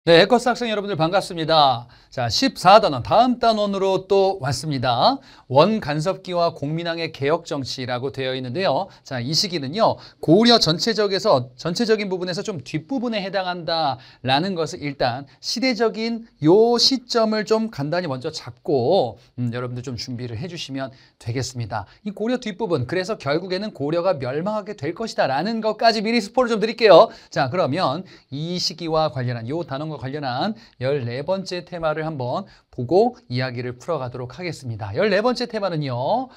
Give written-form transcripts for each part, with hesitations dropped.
네, 에커스 학생 여러분들 반갑습니다. 자, 14단원 다음 단원으로 또 왔습니다. 원간섭기와 공민왕의 개혁정치라고 되어 있는데요. 자, 이 시기는요, 고려 전체적인 부분에서 좀 뒷부분에 해당한다라는 것을 일단 시대적인 요 시점을 좀 간단히 먼저 잡고 여러분들 좀 준비를 해주시면 되겠습니다. 이 고려 뒷부분, 그래서 결국에는 고려가 멸망하게 될 것이다 라는 것까지 미리 스포를 좀 드릴게요. 자, 그러면 이 시기와 관련한 요 단원과 관련한 14번째 테마를 한번 보고 이야기를 풀어가도록 하겠습니다. 14번째 테마는요.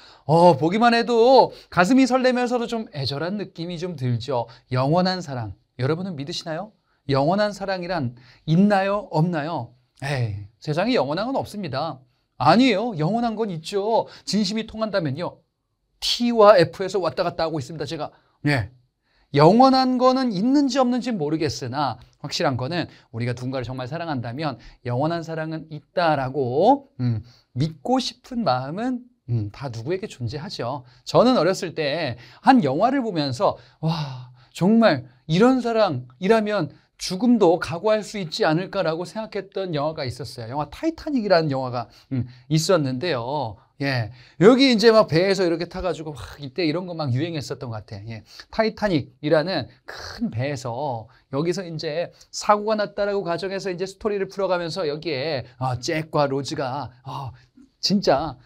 보기만 해도 가슴이 설레면서도 좀 애절한 느낌이 좀 들죠. 영원한 사랑. 여러분은 믿으시나요? 영원한 사랑이란 있나요? 없나요? 에이, 세상에 영원한 건 없습니다. 아니에요. 영원한 건 있죠. 진심이 통한다면요. T와 F에서 왔다 갔다 하고 있습니다. 제가. 네. 영원한 거는 있는지 없는지 모르겠으나 확실한 거는 우리가 누군가를 정말 사랑한다면 영원한 사랑은 있다라고 믿고 싶은 마음은 다 누구에게 존재하죠. 저는 어렸을 때 한 영화를 보면서 와, 정말 이런 사랑이라면 죽음도 각오할 수 있지 않을까라고 생각했던 영화가 있었어요. 영화 타이타닉이라는 영화가 있었는데요. 예, 여기 이제 막 배에서 이렇게 타가지고 이때 이런 거 막 유행했었던 것 같아. 예, 타이타닉이라는 큰 배에서 여기서 이제 사고가 났다라고 가정해서 이제 스토리를 풀어가면서 여기에 잭과 로즈가 진짜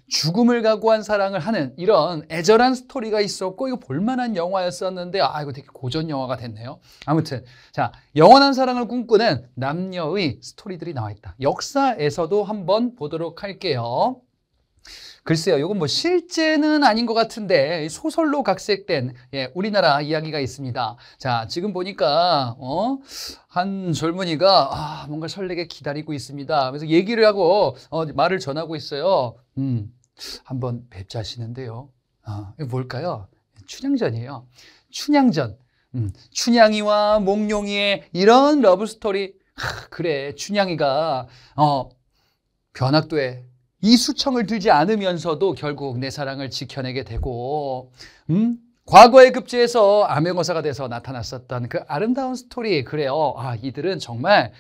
죽음을 각오한 사랑을 하는 이런 애절한 스토리가 있었고 이거 볼만한 영화였었는데 이거 되게 고전 영화가 됐네요. 아무튼 자, 영원한 사랑을 꿈꾸는 남녀의 스토리들이 나와 있다. 역사에서도 한번 보도록 할게요. 글쎄요, 이건 뭐 실제는 아닌 것 같은데 소설로 각색된 우리나라 이야기가 있습니다. 자, 지금 보니까 한 젊은이가 뭔가 설레게 기다리고 있습니다. 그래서 얘기를 하고 말을 전하고 있어요. 한번 뵙자 하시는데요. 이거 뭘까요? 춘향전이에요. 춘향전. 춘향이와 몽룡이의 이런 러브 스토리. 그래, 춘향이가 변학도에 이수청을 들지 않으면서도 결국 내 사랑을 지켜내게 되고 과거에 급제해서 암행어사가 돼서 나타났었던 그 아름다운 스토리. 그래요. 이들은 정말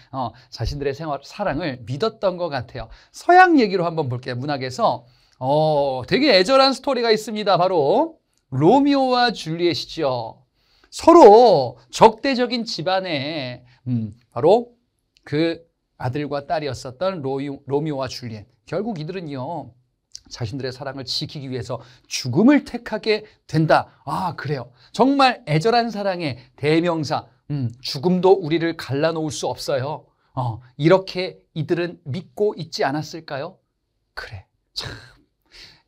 자신들의 사랑을 믿었던 것 같아요. 서양 얘기로 한번 볼게요. 문학에서 되게 애절한 스토리가 있습니다. 바로 로미오와 줄리엣이죠. 서로 적대적인 집안에 바로 그 아들과 딸이었었던 로미오와 줄리엣. 결국 이들은요, 자신들의 사랑을 지키기 위해서 죽음을 택하게 된다. 그래요. 정말 애절한 사랑의 대명사. 죽음도 우리를 갈라놓을 수 없어요. 이렇게 이들은 믿고 있지 않았을까요? 그래. 참.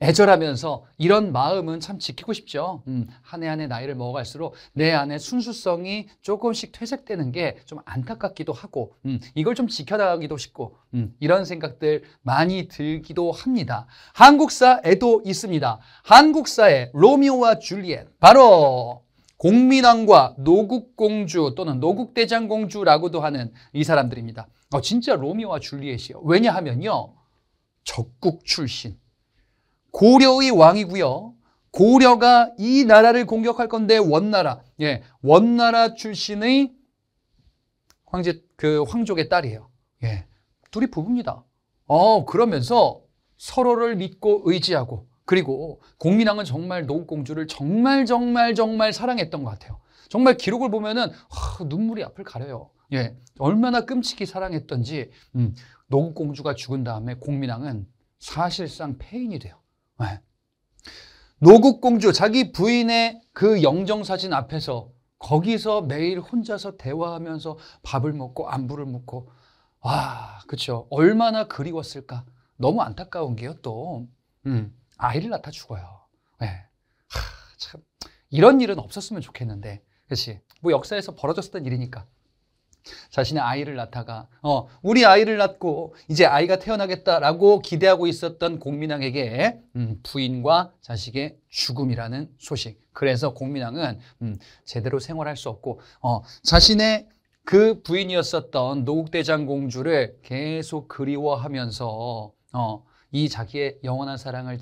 애절하면서 이런 마음은 참 지키고 싶죠. 한 해 한 해 나이를 먹어갈수록 내 안에 순수성이 조금씩 퇴색되는 게 좀 안타깝기도 하고 이걸 좀 지켜나가기도 싶고 이런 생각들 많이 들기도 합니다. 한국사에도 있습니다. 한국사의 로미오와 줄리엣, 바로 공민왕과 노국공주 또는 노국대장공주라고도 하는 이 사람들입니다. 진짜 로미오와 줄리엣이요. 왜냐하면요, 적국 출신. 고려의 왕이고요. 고려가 이 나라를 공격할 건데 원나라, 원나라 출신의 황족의 딸이에요. 둘이 부부입니다. 그러면서 서로를 믿고 의지하고, 그리고 공민왕은 정말 노국공주를 정말 사랑했던 것 같아요. 정말 기록을 보면은 눈물이 앞을 가려요. 얼마나 끔찍히 사랑했던지. 노국공주가 죽은 다음에 공민왕은 사실상 폐인이 돼요. 노국공주, 자기 부인의 그 영정사진 앞에서 거기서 매일 혼자서 대화하면서 밥을 먹고 안부를 묻고, 그쵸. 얼마나 그리웠을까. 너무 안타까운 게요, 또 아이를 낳다 죽어요. 참 이런 일은 없었으면 좋겠는데, 그렇지. 뭐 역사에서 벌어졌던 일이니까. 자신의 아이를 낳다가 우리 아이를 낳고 이제 아이가 태어나겠다라고 기대하고 있었던 공민왕에게 부인과 자식의 죽음이라는 소식. 그래서 공민왕은 제대로 생활할 수 없고 자신의 그 부인이었었던 노국대장공주를 계속 그리워하면서 이 자기의 영원한 사랑을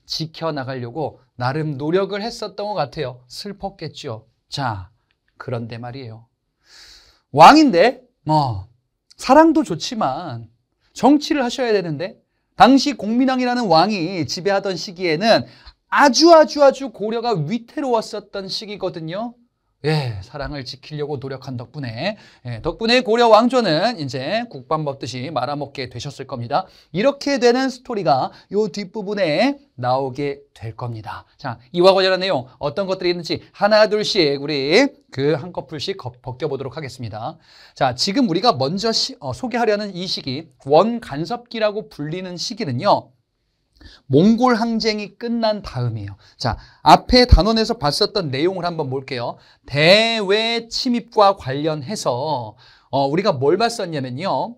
지켜나가려고 나름 노력을 했었던 것 같아요. 슬펐겠죠. 자, 그런데 말이에요. 왕인데 사랑도 좋지만 정치를 하셔야 되는데 당시 공민왕이라는 왕이 지배하던 시기에는 아주 고려가 위태로웠었던 시기거든요. 예, 사랑을 지키려고 노력한 덕분에 고려 왕조는 이제 국밥 먹듯이 말아먹게 되셨을 겁니다. 이렇게 되는 스토리가 요 뒷부분에 나오게 될 겁니다. 자, 이와 관련한 내용 어떤 것들이 있는지 하나 둘씩 우리 그 한꺼풀씩 벗겨보도록 하겠습니다. 자, 지금 우리가 먼저 소개하려는 이 시기, 원간섭기라고 불리는 시기는요, 몽골 항쟁이 끝난 다음이에요. 자, 앞에 단원에서 봤었던 내용을 한번 볼게요. 대외 침입과 관련해서 우리가 뭘 봤었냐면요,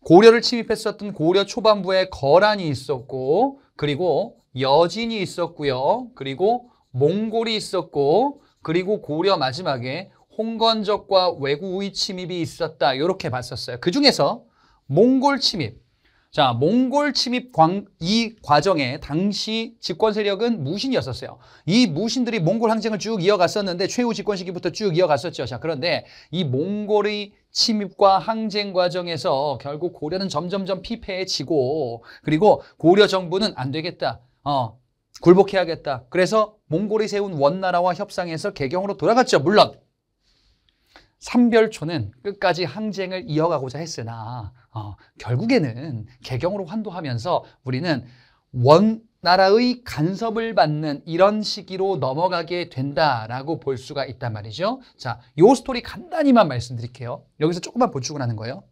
고려를 침입했었던 고려 초반부에 거란이 있었고, 그리고 여진이 있었고요, 그리고 몽골이 있었고, 그리고 고려 마지막에 홍건적과 왜구의 침입이 있었다, 이렇게 봤었어요. 그 중에서 몽골 침입, 자, 몽골 침입 이 과정에 당시 집권 세력은 무신이었었어요. 이 무신들이 몽골 항쟁을 쭉 이어갔었는데 최후 집권 시기부터 쭉 이어갔었죠. 자, 그런데 이 몽골의 침입과 항쟁 과정에서 결국 고려는 점점점 피폐해지고, 그리고 고려 정부는 안 되겠다, 굴복해야겠다. 그래서 몽골이 세운 원나라와 협상해서 개경으로 돌아갔죠. 물론 삼별초는 끝까지 항쟁을 이어가고자 했으나 결국에는 개경으로 환도하면서 우리는 원나라의 간섭을 받는 이런 시기로 넘어가게 된다라고 볼 수가 있단 말이죠. 자, 요 스토리 간단히만 말씀드릴게요. 여기서 조금만 보충을 하는 거예요.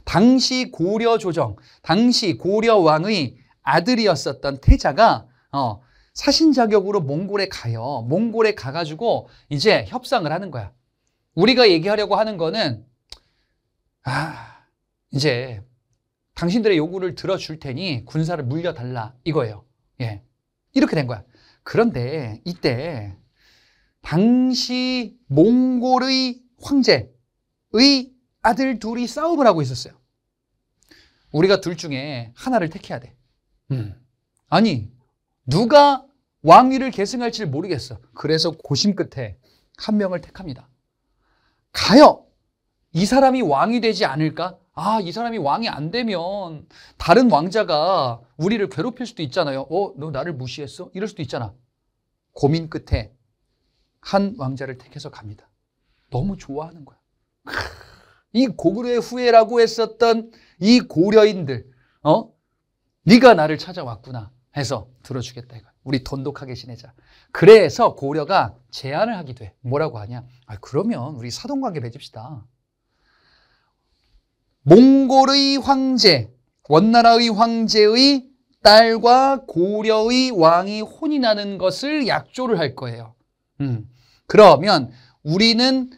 당시 고려 조정, 당시 고려 왕의 아들이었었던 태자가 사신 자격으로 몽골에 가요. 몽골에 가가지고 이제 협상을 하는 거야. 우리가 얘기하려고 하는 거는 이제 당신들의 요구를 들어줄 테니 군사를 물려달라, 이거예요. 예, 이렇게 된 거야. 그런데 이때 당시 몽골의 황제의 아들 둘이 싸움을 하고 있었어요. 우리가 둘 중에 하나를 택해야 돼. 아니, 누가 왕위를 계승할지 모르겠어. 그래서 고심 끝에 한 명을 택합니다. 가요. 이 사람이 왕이 되지 않을까? 이 사람이 왕이 안 되면 다른 왕자가 우리를 괴롭힐 수도 있잖아요. 너 나를 무시했어? 이럴 수도 있잖아. 고민 끝에 한 왕자를 택해서 갑니다. 너무 좋아하는 거야. 이 고구려의 후예라고 했었던 이 고려인들, 네가 나를 찾아왔구나 해서 들어주겠다 이거. 우리 돈독하게 지내자. 그래서 고려가 제안을 하기도 해. 뭐라고 하냐? 그러면 우리 사돈관계 맺읍시다. 몽골의 황제, 원나라의 황제의 딸과 고려의 왕이 혼이 나는 것을 약조를 할 거예요. 그러면 우리는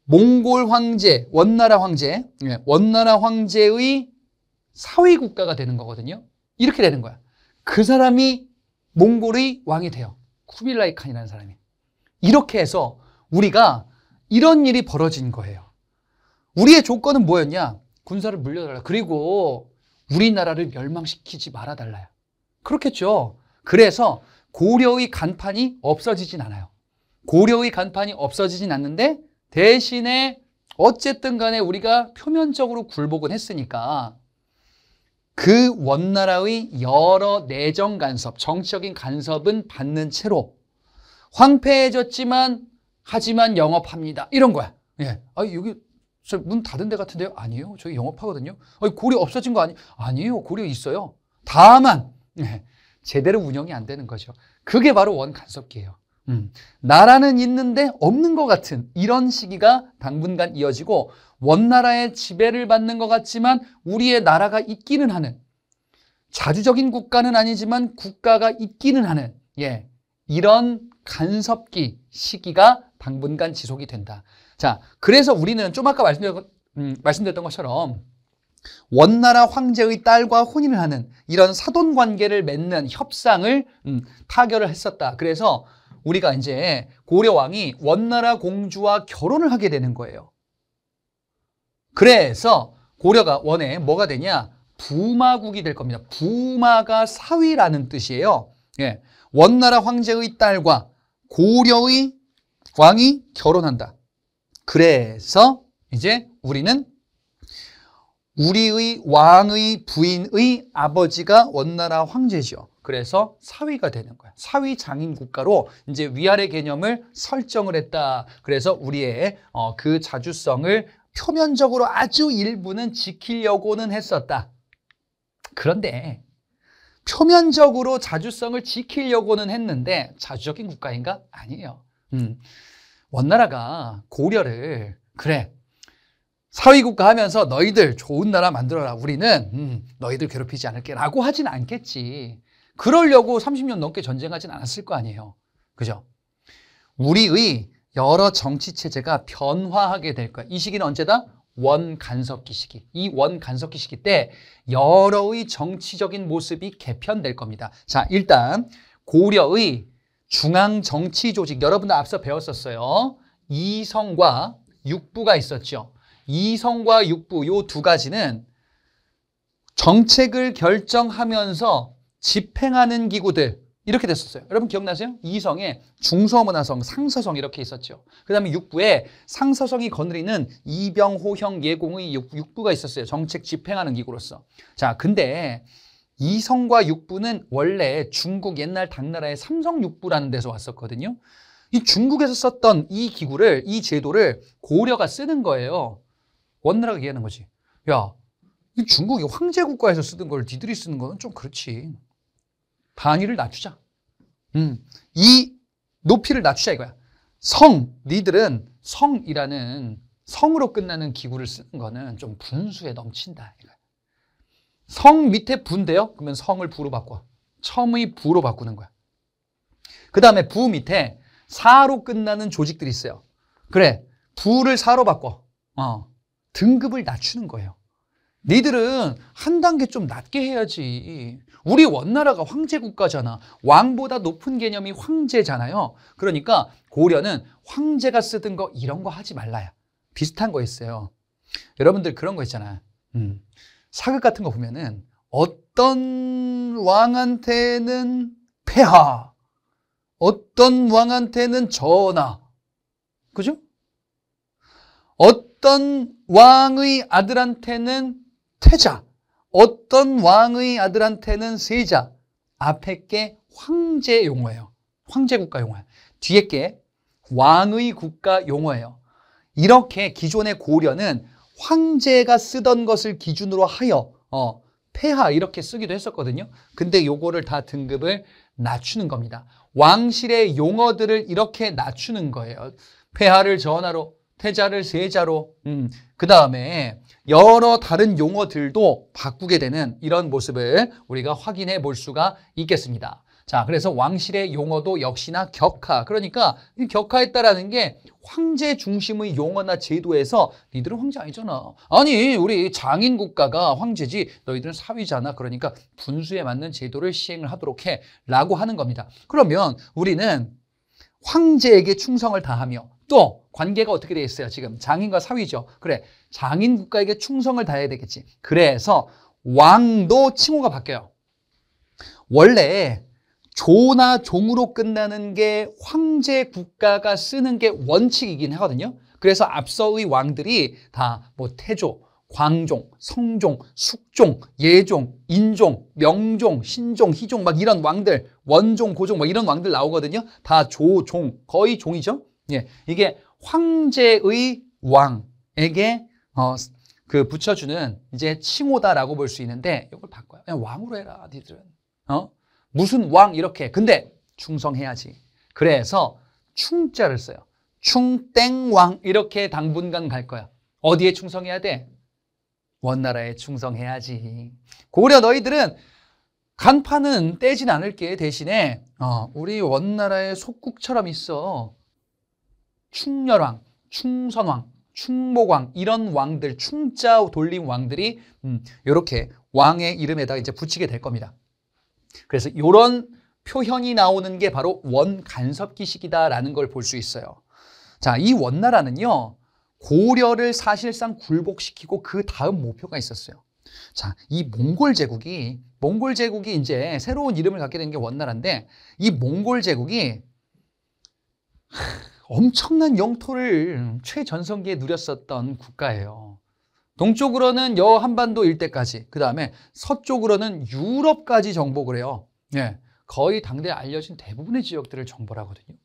몽골 황제, 원나라 황제의 사위 국가가 되는 거거든요. 이렇게 되는 거야. 그 사람이 몽골의 왕이 돼요. 쿠빌라이 칸이라는 사람이. 이렇게 해서 우리가 이런 일이 벌어진 거예요. 우리의 조건은 뭐였냐? 군사를 물려달라. 그리고 우리나라를 멸망시키지 말아달라요. 그렇겠죠. 그래서 고려의 간판이 없어지진 않아요. 고려의 간판이 없어지진 않는데 대신에 어쨌든 간에 우리가 표면적으로 굴복은 했으니까 그 원나라의 여러 내정 간섭, 정치적인 간섭은 받는 채로 황폐해졌지만 하지만 영업합니다. 이런 거야. 예. 여기 문 닫은 데 같은데요? 아니에요. 저희 영업하거든요. 고려 없어진 거 아니에요. 고려 있어요. 다만 제대로 운영이 안 되는 거죠. 그게 바로 원간섭기예요. 나라는 있는데 없는 것 같은 이런 시기가 당분간 이어지고 원나라의 지배를 받는 것 같지만 우리의 나라가 있기는 하는, 자주적인 국가는 아니지만 국가가 있기는 하는 이런 간섭기 시기가 당분간 지속이 된다. 자, 그래서 우리는 좀 아까 말씀드렸던 것처럼 원나라 황제의 딸과 혼인을 하는 이런 사돈 관계를 맺는 협상을 타결을 했었다. 그래서 우리가 이제 고려 왕이 원나라 공주와 결혼을 하게 되는 거예요. 그래서 고려가 원에 뭐가 되냐? 부마국이 될 겁니다. 부마가 사위라는 뜻이에요. 예. 원나라 황제의 딸과 고려의 왕이 결혼한다. 그래서 이제 우리는 우리의 왕의 부인의 아버지가 원나라 황제죠. 그래서 사위가 되는 거야. 사위 장인 국가로 이제 위아래 개념을 설정을 했다. 그래서 우리의 그 자주성을 표면적으로 아주 일부는 지키려고는 했었다. 그런데 표면적으로 자주성을 지키려고는 했는데 자주적인 국가인가? 아니에요. 원나라가 고려를 그래 사위국가 하면서 너희들 좋은 나라 만들어라. 우리는 너희들 괴롭히지 않을게 라고 하진 않겠지. 그러려고 30년 넘게 전쟁하진 않았을 거 아니에요. 그죠? 우리의 여러 정치체제가 변화하게 될 거야. 이 시기는 언제다? 원간섭기 시기. 이 원간섭기 시기 때 여러의 정치적인 모습이 개편될 겁니다. 자, 일단 고려의 중앙정치조직, 여러분들 앞서 배웠었어요. 이성과 육부가 있었죠. 이성과 육부 요 두 가지는 정책을 결정하면서 집행하는 기구들 이렇게 됐었어요. 여러분 기억나세요? 이성에 중서문화성, 상서성 이렇게 있었죠. 그 다음에 육부에 상서성이 거느리는 이병, 호형, 예공의 육부가 있었어요. 정책 집행하는 기구로서. 자, 근데 이성과 육부는 원래 중국 옛날 당나라의 삼성육부라는 데서 왔었거든요. 이 중국에서 썼던 이 기구를, 이 제도를 고려가 쓰는 거예요. 원나라가 얘기하는 거지. 야, 이 중국이 황제국가에서 쓰던 걸 니들이 쓰는 거는 좀 그렇지. 단위를 낮추자. 이 높이를 낮추자 이거야. 니들은 성이라는 성으로 끝나는 기구를 쓰는 거는 좀 분수에 넘친다. 이거야. 성 밑에 부인데요? 그러면 성을 부로 바꿔. 첨의 부로 바꾸는 거야. 그 다음에 부 밑에 사로 끝나는 조직들이 있어요. 그래, 부를 사로 바꿔. 등급을 낮추는 거예요. 니들은 한 단계 좀 낮게 해야지. 우리 원나라가 황제국가잖아. 왕보다 높은 개념이 황제잖아요. 그러니까 고려는 황제가 쓰던 거 이런 거 하지 말라야. 비슷한 거 있어요. 여러분들 그런 거 있잖아. 사극 같은 거 보면은 어떤 왕한테는 폐하, 어떤 왕한테는 전하. 그죠? 어떤 왕의 아들한테는 태자, 어떤 왕의 아들한테는 세자. 앞에 게 황제 용어예요. 황제국가 용어예요. 뒤에 게 왕의 국가 용어예요. 이렇게 기존의 고려는 황제가 쓰던 것을 기준으로 하여 폐하 이렇게 쓰기도 했었거든요. 근데 요거를 다 등급을 낮추는 겁니다. 왕실의 용어들을 이렇게 낮추는 거예요. 폐하를 전하로, 태자를 세자로, 그 다음에 여러 다른 용어들도 바꾸게 되는 이런 모습을 우리가 확인해 볼 수가 있겠습니다. 자, 그래서 왕실의 용어도 역시나 격하. 그러니까 이 격하했다라는 게 황제 중심의 용어나 제도에서 니들은 황제 아니잖아. 아니, 우리 장인 국가가 황제지 너희들은 사위잖아. 그러니까 분수에 맞는 제도를 시행을 하도록 해 라고 하는 겁니다. 그러면 우리는 황제에게 충성을 다하며 또 관계가 어떻게 돼 있어요? 지금 장인과 사위죠. 그래, 장인 국가에게 충성을 다해야 되겠지. 그래서 왕도 칭호가 바뀌어요. 원래 조나 종으로 끝나는 게 황제 국가가 쓰는 게 원칙이긴 하거든요. 그래서 앞서의 왕들이 다 뭐 태조, 광종, 성종, 숙종, 예종, 인종, 명종, 신종, 희종 막 이런 왕들, 원종, 고종 막 이런 왕들 나오거든요. 다 조종, 거의 종이죠. 예, 이게 황제의 왕에게 그 붙여주는 이제 칭호다라고 볼 수 있는데 이걸 바꿔요. 그냥 왕으로 해라, 니들은. 무슨 왕 이렇게. 근데 충성해야지. 그래서 충자를 써요. 충땡왕 이렇게 당분간 갈 거야. 어디에 충성해야 돼? 원나라에 충성해야지. 고려 너희들은 간판은 떼진 않을게. 대신에 우리 원나라의 속국처럼 있어. 충렬왕, 충선왕, 충목왕 이런 왕들, 충자 돌린 왕들이 이렇게 왕의 이름에다 이제 붙이게 될 겁니다. 그래서 이런 표현이 나오는 게 바로 원간섭기 시기다라는 걸 볼 수 있어요. 자, 이 원나라는요, 고려를 사실상 굴복시키고 그 다음 목표가 있었어요. 자, 이 몽골 제국이 이제 새로운 이름을 갖게 된 게 원나라인데, 이 몽골 제국이 엄청난 영토를 최전성기에 누렸었던 국가예요. 동쪽으로는 여한반도 일대까지, 그 다음에 서쪽으로는 유럽까지 정복을 해요. 예, 거의 당대에 알려진 대부분의 지역들을 정벌 하거든요.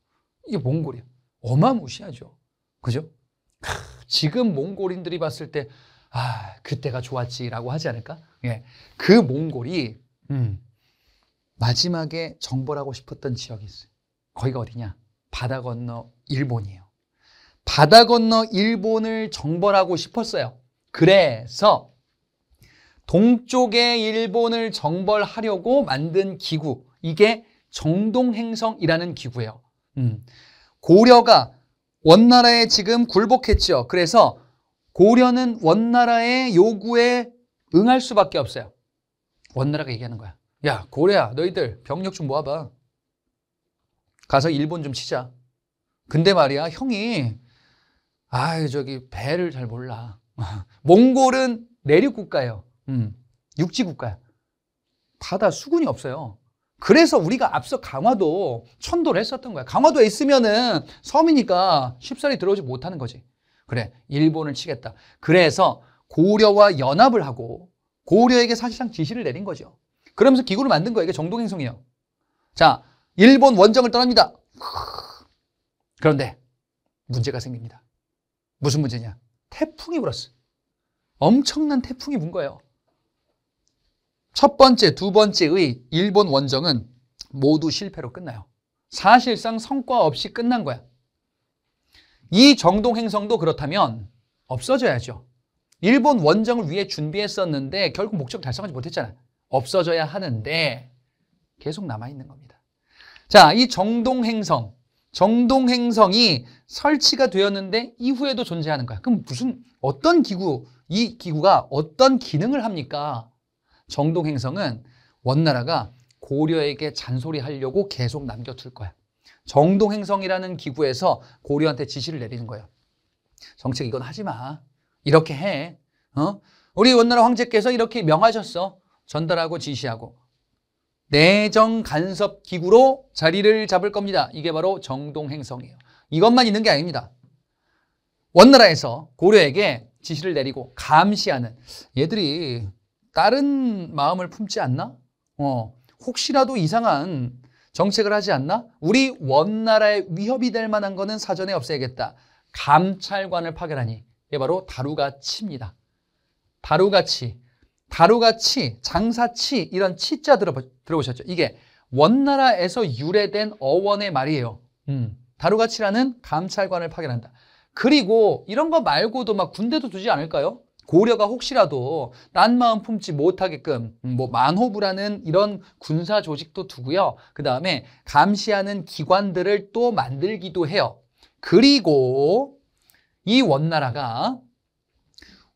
이게 몽골이에요. 어마무시하죠. 그죠? 지금 몽골인들이 봤을 때, 그때가 좋았지라고 하지 않을까? 예, 그 몽골이 마지막에 정벌하고 싶었던 지역이 있어요. 거기가 어디냐? 바다 건너 일본이에요. 바다 건너 일본을 정벌하고 싶었어요. 그래서 동쪽의 일본을 정벌하려고 만든 기구, 이게 정동행성이라는 기구예요. 고려가 원나라에 지금 굴복했죠. 그래서 고려는 원나라의 요구에 응할 수밖에 없어요. 원나라가 얘기하는 거야. 야, 고려야, 너희들 병력 좀 모아봐. 가서 일본 좀 치자. 근데 말이야, 형이 저기 배를 잘 몰라. 몽골은 내륙 국가예요. 육지 국가야. 바다 수군이 없어요. 그래서 우리가 앞서 강화도 천도를 했었던 거야. 강화도에 있으면은 섬이니까 쉽사리 들어오지 못하는 거지. 그래, 일본을 치겠다. 그래서 고려와 연합을 하고 고려에게 사실상 지시를 내린 거죠. 그러면서 기구를 만든 거예요. 이게 정동행성이에요. 자, 일본 원정을 떠납니다. 그런데 문제가 생깁니다. 무슨 문제냐? 태풍이 불었어. 엄청난 태풍이 분 거예요. 첫 번째, 두 번째의 일본 원정은 모두 실패로 끝나요. 사실상 성과 없이 끝난 거야. 이 정동행성도 그렇다면 없어져야죠. 일본 원정을 위해 준비했었는데 결국 목적 달성하지 못했잖아요. 없어져야 하는데 계속 남아있는 겁니다. 자, 이 정동행성이 설치가 되었는데 이후에도 존재하는 거야. 그럼 어떤 기구, 이 기구가 어떤 기능을 합니까? 정동행성은 원나라가 고려에게 잔소리하려고 계속 남겨둘 거야. 정동행성이라는 기구에서 고려한테 지시를 내리는 거예요. 정책 이건 하지 마. 이렇게 해. 우리 원나라 황제께서 이렇게 명하셨어. 전달하고 지시하고. 내정 간섭 기구로 자리를 잡을 겁니다. 이게 바로 정동행성이에요. 이것만 있는 게 아닙니다. 원나라에서 고려에게 지시를 내리고 감시하는, 얘들이 다른 마음을 품지 않나? 혹시라도 이상한 정책을 하지 않나? 우리 원나라에 위협이 될 만한 거는 사전에 없애야겠다. 감찰관을 파견하니 이게 바로 다루가치입니다. 다루가치, 장사치, 이런 치자 들어보셨죠? 이게 원나라에서 유래된 어원의 말이에요. 다루가치라는 감찰관을 파견한다. 그리고 이런 거 말고도 막 군대도 두지 않을까요? 고려가 혹시라도 딴 마음 품지 못하게끔 만호부라는 이런 군사 조직도 두고요. 그 다음에 감시하는 기관들을 또 만들기도 해요. 그리고 이 원나라가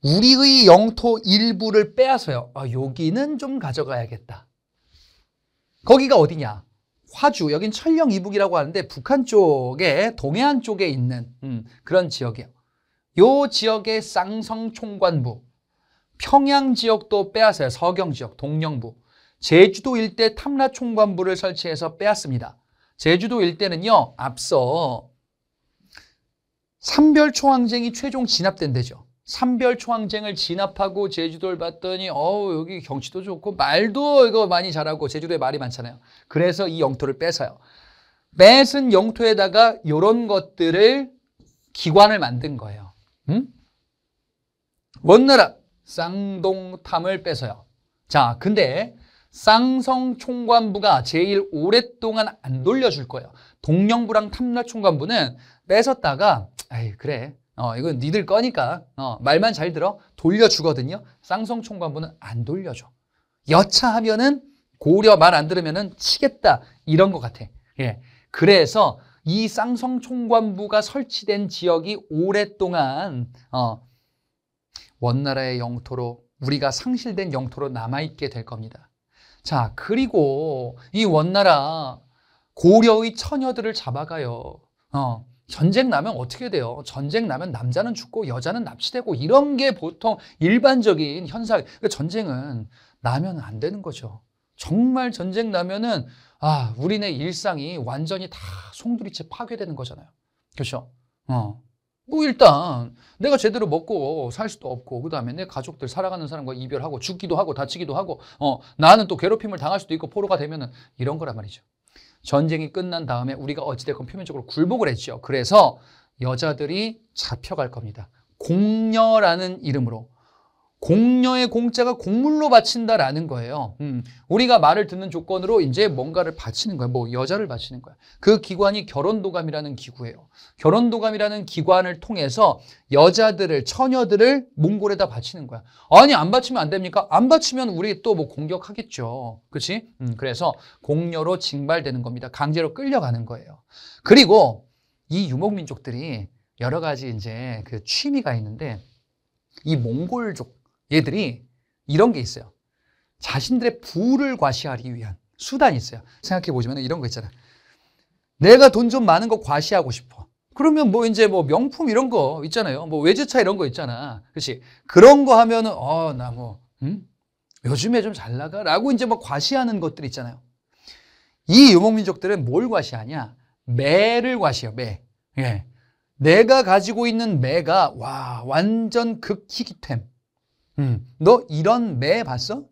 우리의 영토 일부를 빼앗아요. 여기는 좀 가져가야겠다. 거기가 어디냐? 화주, 여긴 천령 이북이라고 하는데 북한 쪽에, 동해안 쪽에 있는 그런 지역이에요. 요 지역의 쌍성 총관부, 평양 지역도 빼앗아요. 서경 지역, 동령부. 제주도 일대 탐라 총관부를 설치해서 빼앗습니다. 제주도 일대는요, 앞서 삼별초항쟁이 최종 진압된 데죠. 삼별초항쟁을 진압하고 제주도를 봤더니 여기 경치도 좋고 말도 이거 많이 잘하고, 제주도에 말이 많잖아요. 그래서 이 영토를 뺏어요. 뺏은 영토에다가 이런 것들을 기관을 만든 거예요. 원나라 쌍동탐을 뺏어요. 자, 근데 쌍성 총관부가 제일 오랫동안 안 돌려줄 거예요. 동령부랑 탐라 총관부는 뺏었다가 그래, 이건 니들 거니까 말만 잘 들어, 돌려주거든요. 쌍성 총관부는 안 돌려줘. 여차하면은 고려 말 안 들으면은 치겠다, 이런 것 같아. 예. 그래서 이 쌍성 총관부가 설치된 지역이 오랫동안 원나라의 영토로, 우리가 상실된 영토로 남아있게 될 겁니다. 자, 그리고 이 원나라 고려의 처녀들을 잡아가요. 전쟁 나면 어떻게 돼요? 전쟁 나면 남자는 죽고 여자는 납치되고, 이런 게 보통 일반적인 현상. 그러니까 전쟁은 나면 안 되는 거죠. 정말 전쟁 나면은 우리네 일상이 완전히 다 송두리째 파괴되는 거잖아요. 그렇죠? 뭐 일단 내가 제대로 먹고 살 수도 없고 그다음에 내 가족들 사랑하는 사람과 이별하고 죽기도 하고 다치기도 하고 나는 또 괴롭힘을 당할 수도 있고 포로가 되면은 이런 거란 말이죠. 전쟁이 끝난 다음에 우리가 어찌됐건 표면적으로 굴복을 했죠. 그래서 여자들이 잡혀갈 겁니다. 공녀라는 이름으로. 공녀의 공자가 곡물로 바친다라는 거예요. 우리가 말을 듣는 조건으로 이제 뭔가를 바치는 거예요. 뭐 여자를 바치는 거예요. 그 기관이 결혼도감이라는 기구예요. 결혼도감이라는 기관을 통해서 여자들을, 처녀들을 몽골에다 바치는 거야. 아니, 안 바치면 안 됩니까? 안 바치면 우리 또 뭐 공격하겠죠. 그렇지? 그래서 공녀로 징발되는 겁니다. 강제로 끌려가는 거예요. 그리고 이 유목민족들이 여러 가지 이제 그 취미가 있는데 이 몽골족 얘들이 이런 게 있어요. 자신들의 부를 과시하기 위한 수단이 있어요. 생각해 보시면 이런 거 있잖아요. 내가 돈 좀 많은 거 과시하고 싶어. 그러면 뭐 이제 뭐 명품 이런 거 있잖아요. 뭐 외제차 이런 거 있잖아. 그렇지? 그런 거 하면은 나 뭐 요즘에 좀 잘 나가라고 이제 뭐 과시하는 것들 있잖아요. 이 유목민족들은 뭘 과시하냐? 매를 과시해요. 매. 예. 내가 가지고 있는 매가 완전 극희귀템. 너 이런 매 봤어?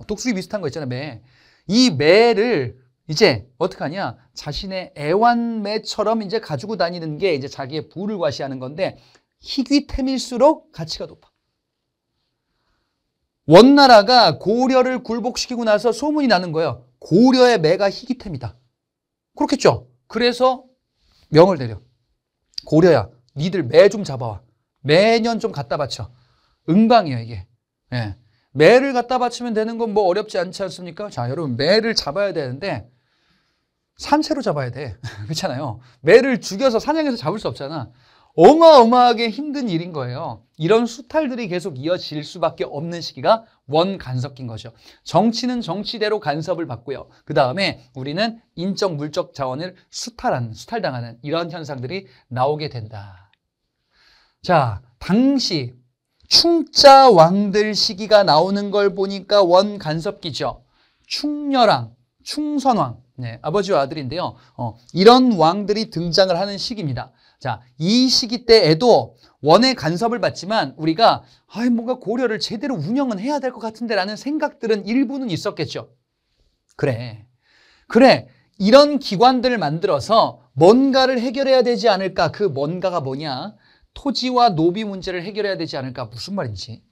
독수리 비슷한 거 있잖아, 매. 이 매를 이제 어떻게 하냐? 자신의 애완매처럼 이제 가지고 다니는 게 이제 자기의 부를 과시하는 건데 희귀템일수록 가치가 높아. 원나라가 고려를 굴복시키고 나서 소문이 나는 거예요. 고려의 매가 희귀템이다. 그렇겠죠? 그래서 명을 내려. 고려야, 니들 매 좀 잡아와. 매년 좀 갖다 바쳐. 은방이에요, 이게. 예. 매를 갖다 바치면 되는 건 뭐 어렵지 않지 않습니까? 자, 여러분, 매를 잡아야 되는데 산채로 잡아야 돼. 그렇잖아요. 매를 죽여서 사냥해서 잡을 수 없잖아. 어마어마하게 힘든 일인 거예요. 이런 수탈들이 계속 이어질 수밖에 없는 시기가 원간섭기인 거죠. 정치는 정치대로 간섭을 받고요. 그 다음에 우리는 인적, 물적 자원을 수탈당하는 이런 현상들이 나오게 된다. 자, 당시 충자 왕들 시기가 나오는 걸 보니까 원간섭기죠. 충렬왕, 충선왕, 네, 아버지와 아들인데요. 이런 왕들이 등장을 하는 시기입니다. 자, 이 시기 때에도 원의 간섭을 받지만 우리가 뭔가 고려를 제대로 운영은 해야 될 것 같은데 라는 생각들은 일부는 있었겠죠. 그래. 이런 기관들을 만들어서 뭔가를 해결해야 되지 않을까? 그 뭔가가 뭐냐? 토지와 노비 문제를 해결해야 되지 않을까? 무슨 말인지.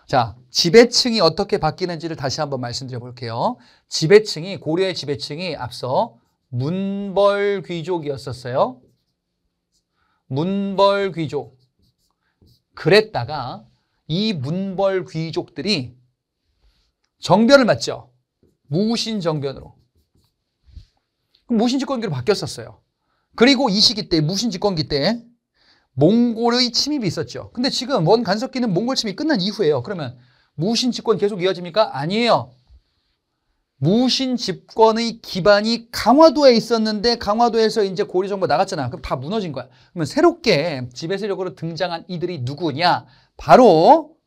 자, 지배층이 어떻게 바뀌는지를 다시 한번 말씀드려 볼게요. 고려의 지배층이 앞서 문벌 귀족이었었어요. 문벌 귀족. 그랬다가 이 문벌 귀족들이 정변을 맞죠. 무신 정변으로. 무신 집권기로 바뀌었었어요. 그리고 이 시기 때, 무신 집권기 때 몽골의 침입이 있었죠. 근데 지금 원간섭기는 몽골 침입이 끝난 이후예요. 그러면 무신 집권 계속 이어집니까? 아니에요. 무신 집권의 기반이 강화도에 있었는데 강화도에서 이제 고려 정부가 나갔잖아. 그럼 다 무너진 거야. 그러면 새롭게 지배 세력으로 등장한 이들이 누구냐? 바로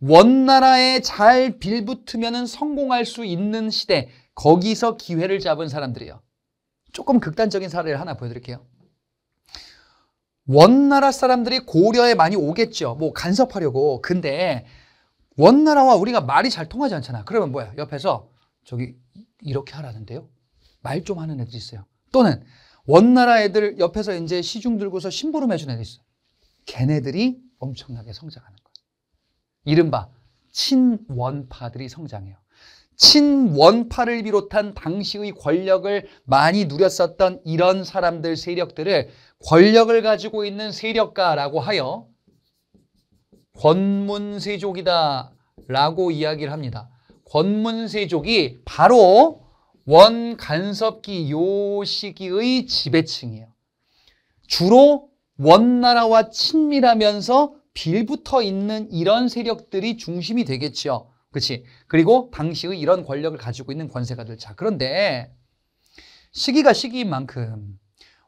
원나라에 잘 빌붙으면 성공할 수 있는 시대, 거기서 기회를 잡은 사람들이에요. 조금 극단적인 사례를 하나 보여드릴게요. 원나라 사람들이 고려에 많이 오겠죠. 뭐 간섭하려고. 근데 원나라와 우리가 말이 잘 통하지 않잖아. 그러면 뭐야? 옆에서 저기 이렇게 하라는데요. 말 좀 하는 애들이 있어요. 또는 원나라 애들 옆에서 이제 시중 들고서 심부름 해주는 애들이 있어요. 걔네들이 엄청나게 성장하는 거예요. 이른바 친원파들이 성장해요. 친원파를 비롯한 당시의 권력을 많이 누렸었던 이런 사람들, 세력들을 권력을 가지고 있는 세력가라고 하여 권문세족이다 라고 이야기를 합니다. 권문세족이 바로 원간섭기 요 시기의 지배층이에요. 주로 원나라와 친밀하면서 빌붙어 있는 이런 세력들이 중심이 되겠죠. 그렇지? 그리고 당시의 이런 권력을 가지고 있는 권세가들. 자, 그런데 시기가 시기인 만큼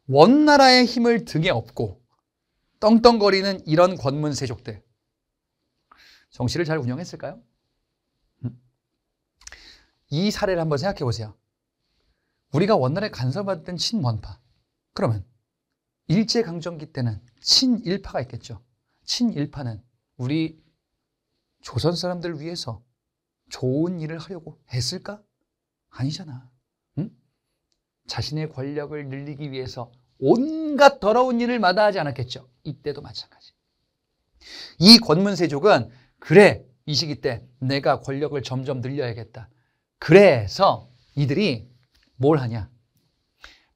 원나라의 힘을 등에 업고 떵떵거리는 이런 권문세족들. 정치를 잘 운영했을까요? 이 사례를 한번 생각해 보세요. 우리가 원나라에 간섭받던 친원파. 그러면 일제강점기 때는 친일파가 있겠죠. 친일파는 우리 조선 사람들 위해서 좋은 일을 하려고 했을까? 아니잖아. 응? 자신의 권력을 늘리기 위해서 온갖 더러운 일을 마다하지 않았겠죠. 이때도 마찬가지. 이 권문세족은 그래, 이 시기 때 내가 권력을 점점 늘려야겠다. 그래서 이들이 뭘 하냐?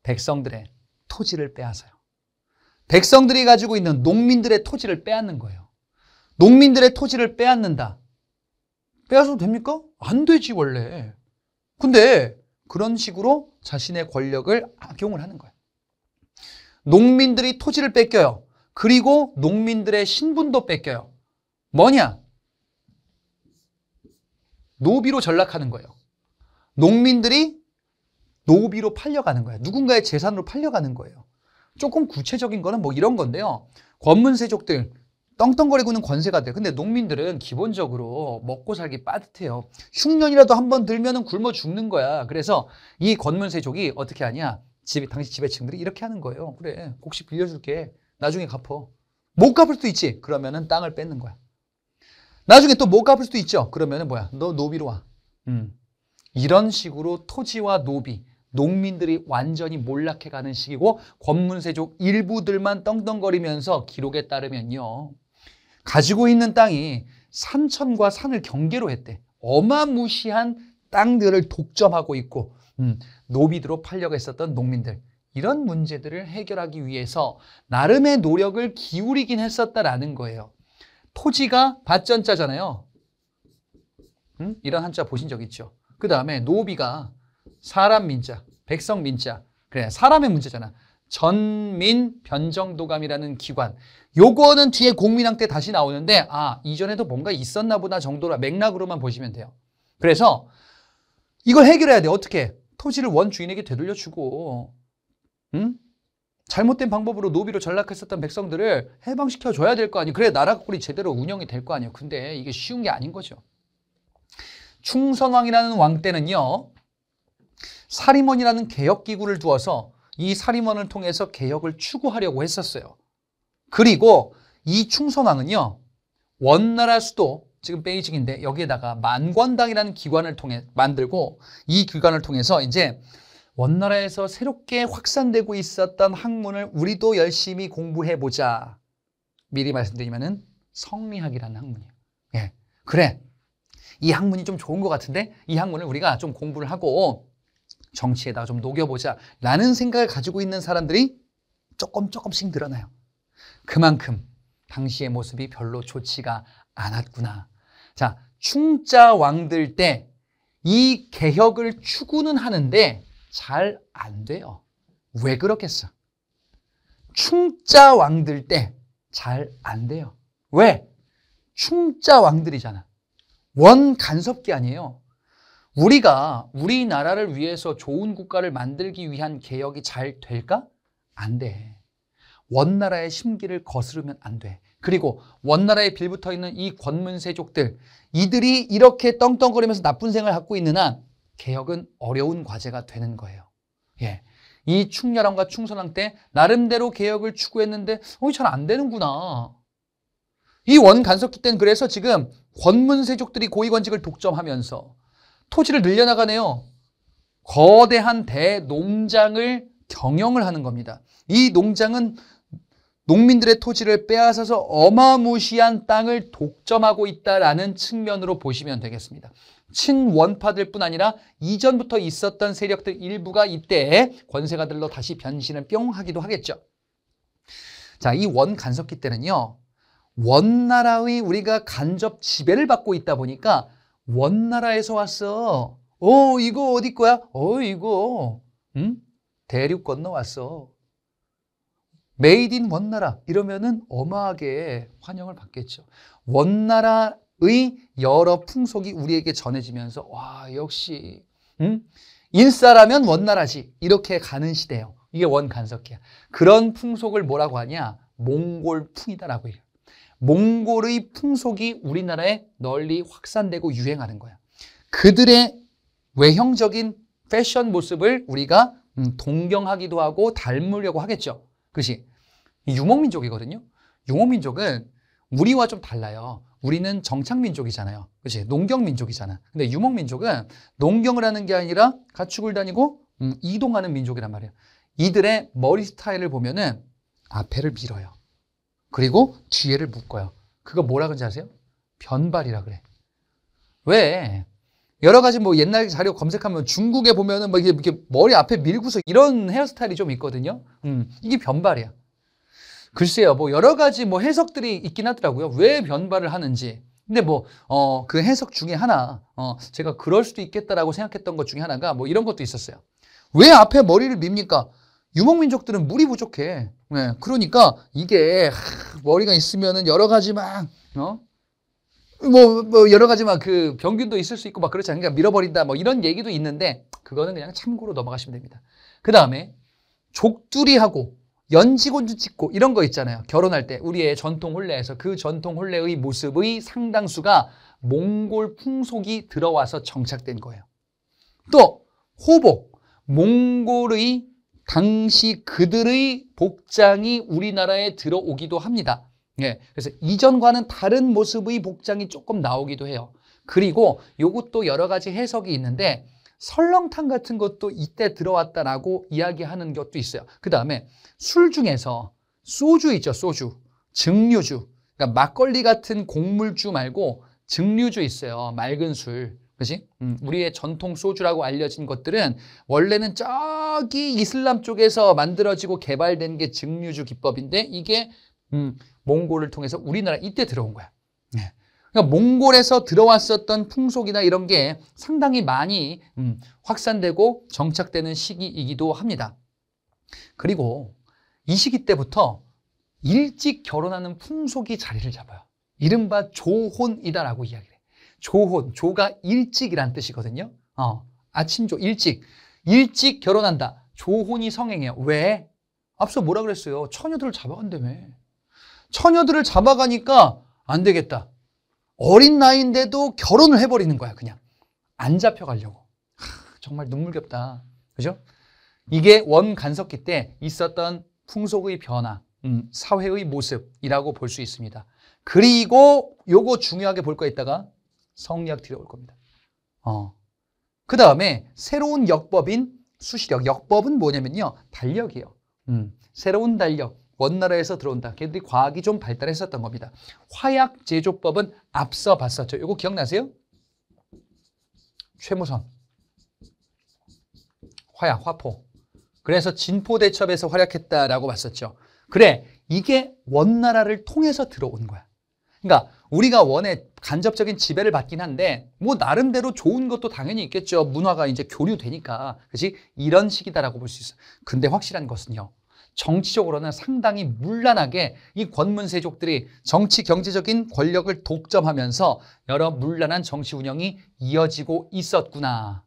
백성들의 토지를 빼앗아요. 백성들이 가지고 있는 농민들의 토지를 빼앗는 거예요. 농민들의 토지를 빼앗는다. 빼앗아도 됩니까? 안 되지 원래. 근데 그런 식으로 자신의 권력을 악용을 하는 거예요. 농민들이 토지를 뺏겨요. 그리고 농민들의 신분도 뺏겨요. 뭐냐? 노비로 전락하는 거예요. 농민들이 노비로 팔려가는 거예요. 누군가의 재산으로 팔려가는 거예요. 조금 구체적인 거는 뭐 이런 건데요. 권문세족들 떵떵거리고 있는 권세가 돼요. 근데 농민들은 기본적으로 먹고 살기 빠듯해요. 흉년이라도 한번 들면은 굶어 죽는 거야. 그래서 이 권문세족이 어떻게 하냐? 당시 지배층들이 이렇게 하는 거예요. 그래, 혹시 빌려줄게. 나중에 갚어. 못 갚을 수도 있지. 그러면은 땅을 뺏는 거야. 나중에 또 못 갚을 수도 있죠. 그러면은 뭐야? 너 노비로 와. 이런 식으로 토지와 노비, 농민들이 완전히 몰락해가는 시기고 권문세족 일부들만 떵떵거리면서 기록에 따르면요. 가지고 있는 땅이 산천과 산을 경계로 했대. 어마무시한 땅들을 독점하고 있고 노비들로 팔려고 했었던 농민들. 이런 문제들을 해결하기 위해서 나름의 노력을 기울이긴 했었다라는 거예요. 토지가 밭전자잖아요. 이런 한자 보신 적 있죠? 그 다음에 노비가 사람 민자, 백성 민자. 그래, 사람의 문제잖아. 전민 변정도감이라는 기관. 요거는 뒤에 공민왕 때 다시 나오는데 이전에도 뭔가 있었나 보다 정도로 맥락으로만 보시면 돼요. 그래서 이걸 해결해야 돼. 어떻게? 토지를 원주인에게 되돌려주고 잘못된 방법으로 노비로 전락했었던 백성들을 해방시켜줘야 될 거 아니에요. 그래 나라 꼴이 제대로 운영이 될 거 아니에요. 근데 이게 쉬운 게 아닌 거죠. 충선왕이라는 왕 때는요. 사림원이라는 개혁기구를 두어서 이 사림원을 통해서 개혁을 추구하려고 했었어요. 그리고 이 충선왕은요. 원나라 수도 지금 베이징인데 여기에다가 만권당이라는 기관을 통해 만들고 이 기관을 통해서 이제 원나라에서 새롭게 확산되고 있었던 학문을 우리도 열심히 공부해보자. 미리 말씀드리면은 성리학이라는 학문이에요. 예, 그래. 이 학문이 좀 좋은 것 같은데 이 학문을 우리가 좀 공부를 하고 정치에다가 좀 녹여보자 라는 생각을 가지고 있는 사람들이 조금씩 늘어나요. 그만큼 당시의 모습이 별로 좋지가 않았구나. 자, 충자 왕들 때 이 개혁을 추구는 하는데 잘 안 돼요. 왜 그렇겠어? 충자 왕들 때 잘 안 돼요. 왜? 충자 왕들이잖아. 원 간섭기 아니에요. 우리가 우리나라를 위해서 좋은 국가를 만들기 위한 개혁이 잘 될까? 안 돼. 원나라의 심기를 거스르면 안 돼. 그리고 원나라에 빌붙어 있는 이 권문세족들, 이들이 이렇게 떵떵거리면서 나쁜 생각을 갖고 있는 한 개혁은 어려운 과제가 되는 거예요. 예. 이 충렬왕과 충선왕 때 나름대로 개혁을 추구했는데 잘 안 되는구나. 이 원간섭기 때는 그래서 지금 권문세족들이 고위권직을 독점하면서 토지를 늘려나가네요. 거대한 대농장을 경영을 하는 겁니다. 이 농장은 농민들의 토지를 빼앗아서 어마무시한 땅을 독점하고 있다라는 측면으로 보시면 되겠습니다. 친원파들뿐 아니라 이전부터 있었던 세력들 일부가 이때 권세가들로 다시 변신을 뿅 하기도 하겠죠. 자, 이 원간섭기 때는요. 원나라의 우리가 간접 지배를 받고 있다 보니까 원나라에서 왔어. 이거 어디 거야? 이거 대륙 건너왔어. 메이드 인 원나라 이러면은 어마하게 환영을 받겠죠. 원나라의 여러 풍속이 우리에게 전해지면서 와 역시 인싸라면 원나라지 이렇게 가는 시대예요. 이게 원간섭기야. 그런 풍속을 뭐라고 하냐? 몽골풍이다라고 해요. 몽골의 풍속이 우리나라에 널리 확산되고 유행하는 거야. 그들의 외형적인 패션 모습을 우리가 동경하기도 하고 닮으려고 하겠죠. 그것이 이 유목민족이거든요. 유목민족은 우리와 좀 달라요. 우리는 정착민족이잖아요. 그렇지? 농경민족이잖아. 근데 유목민족은 농경을 하는 게 아니라 가축을 다니고 이동하는 민족이란 말이에요. 이들의 머리 스타일을 보면은 앞에를 밀어요. 그리고 뒤에를 묶어요. 그거 뭐라 그런지 아세요? 변발이라 그래. 왜? 여러 가지 뭐 옛날 자료 검색하면 중국에 보면은 뭐 이렇게 머리 앞에 밀고서 이런 헤어스타일이 좀 있거든요. 이게 변발이야. 글쎄요, 뭐 여러 가지 뭐 해석들이 있긴 하더라고요. 왜 변발을 하는지. 근데 뭐, 그 해석 중에 하나, 제가 그럴 수도 있겠다라고 생각했던 것 중에 하나가 뭐 이런 것도 있었어요. 왜 앞에 머리를 밉니까? 유목민족들은 물이 부족해. 네, 그러니까 이게 머리가 있으면은 여러 가지 막, 뭐 여러 가지 막 그 병균도 있을 수 있고 막 그렇지 않으니까 그러니까 밀어버린다 뭐 이런 얘기도 있는데 그거는 그냥 참고로 넘어가시면 됩니다. 그 다음에 족두리하고 연지곤주 찍고 이런 거 있잖아요. 결혼할 때 우리의 전통 혼례에서 그 전통 혼례의 모습의 상당수가 몽골 풍속이 들어와서 정착된 거예요. 또 호복, 몽골의 당시 그들의 복장이 우리나라에 들어오기도 합니다. 예, 그래서 이전과는 다른 모습의 복장이 조금 나오기도 해요. 그리고 요것도 여러 가지 해석이 있는데 설렁탕 같은 것도 이때 들어왔다라고 이야기하는 것도 있어요. 그 다음에 술 중에서 소주 있죠, 소주. 증류주. 그러니까 막걸리 같은 곡물주 말고 증류주 있어요. 맑은 술. 그렇지? 우리의 전통 소주라고 알려진 것들은 원래는 저기 이슬람 쪽에서 만들어지고 개발된 게 증류주 기법인데 이게 몽골을 통해서 우리나라 이때 들어온 거야. 네. 그러니까 몽골에서 들어왔었던 풍속이나 이런 게 상당히 많이 확산되고 정착되는 시기이기도 합니다. 그리고 이 시기 때부터 일찍 결혼하는 풍속이 자리를 잡아요. 이른바 조혼이다라고 이야기를 해요. 조혼, 조가 일찍이란 뜻이거든요. 아침조, 일찍 결혼한다. 조혼이 성행해요. 왜? 앞서 뭐라 그랬어요? 처녀들을 잡아간다며. 처녀들을 잡아가니까 안 되겠다. 어린 나이인데도 결혼을 해버리는 거야, 그냥. 안 잡혀가려고. 정말 눈물겹다. 그죠? 이게 원간섭기 때 있었던 풍속의 변화, 사회의 모습이라고 볼 수 있습니다. 그리고 요거 중요하게 볼 거 있다가 성리학 뒤로 올 겁니다. 그 다음에 새로운 역법인 수시력. 역법은 뭐냐면요. 달력이에요. 새로운 달력. 원나라에서 들어온다. 걔들이 과학이 좀 발달했었던 겁니다. 화약 제조법은 앞서 봤었죠. 이거 기억나세요? 최무선. 화약, 화포. 그래서 진포대첩에서 활약했다라고 봤었죠. 그래, 이게 원나라를 통해서 들어온 거야. 그러니까 우리가 원의 간접적인 지배를 받긴 한데 뭐 나름대로 좋은 것도 당연히 있겠죠. 문화가 이제 교류되니까. 그렇지? 이런 식이다라고 볼 수 있어. 근데 확실한 것은요. 정치적으로는 상당히 문란하게 이 권문세족들이 정치 경제적인 권력을 독점하면서 여러 문란한 정치 운영이 이어지고 있었구나.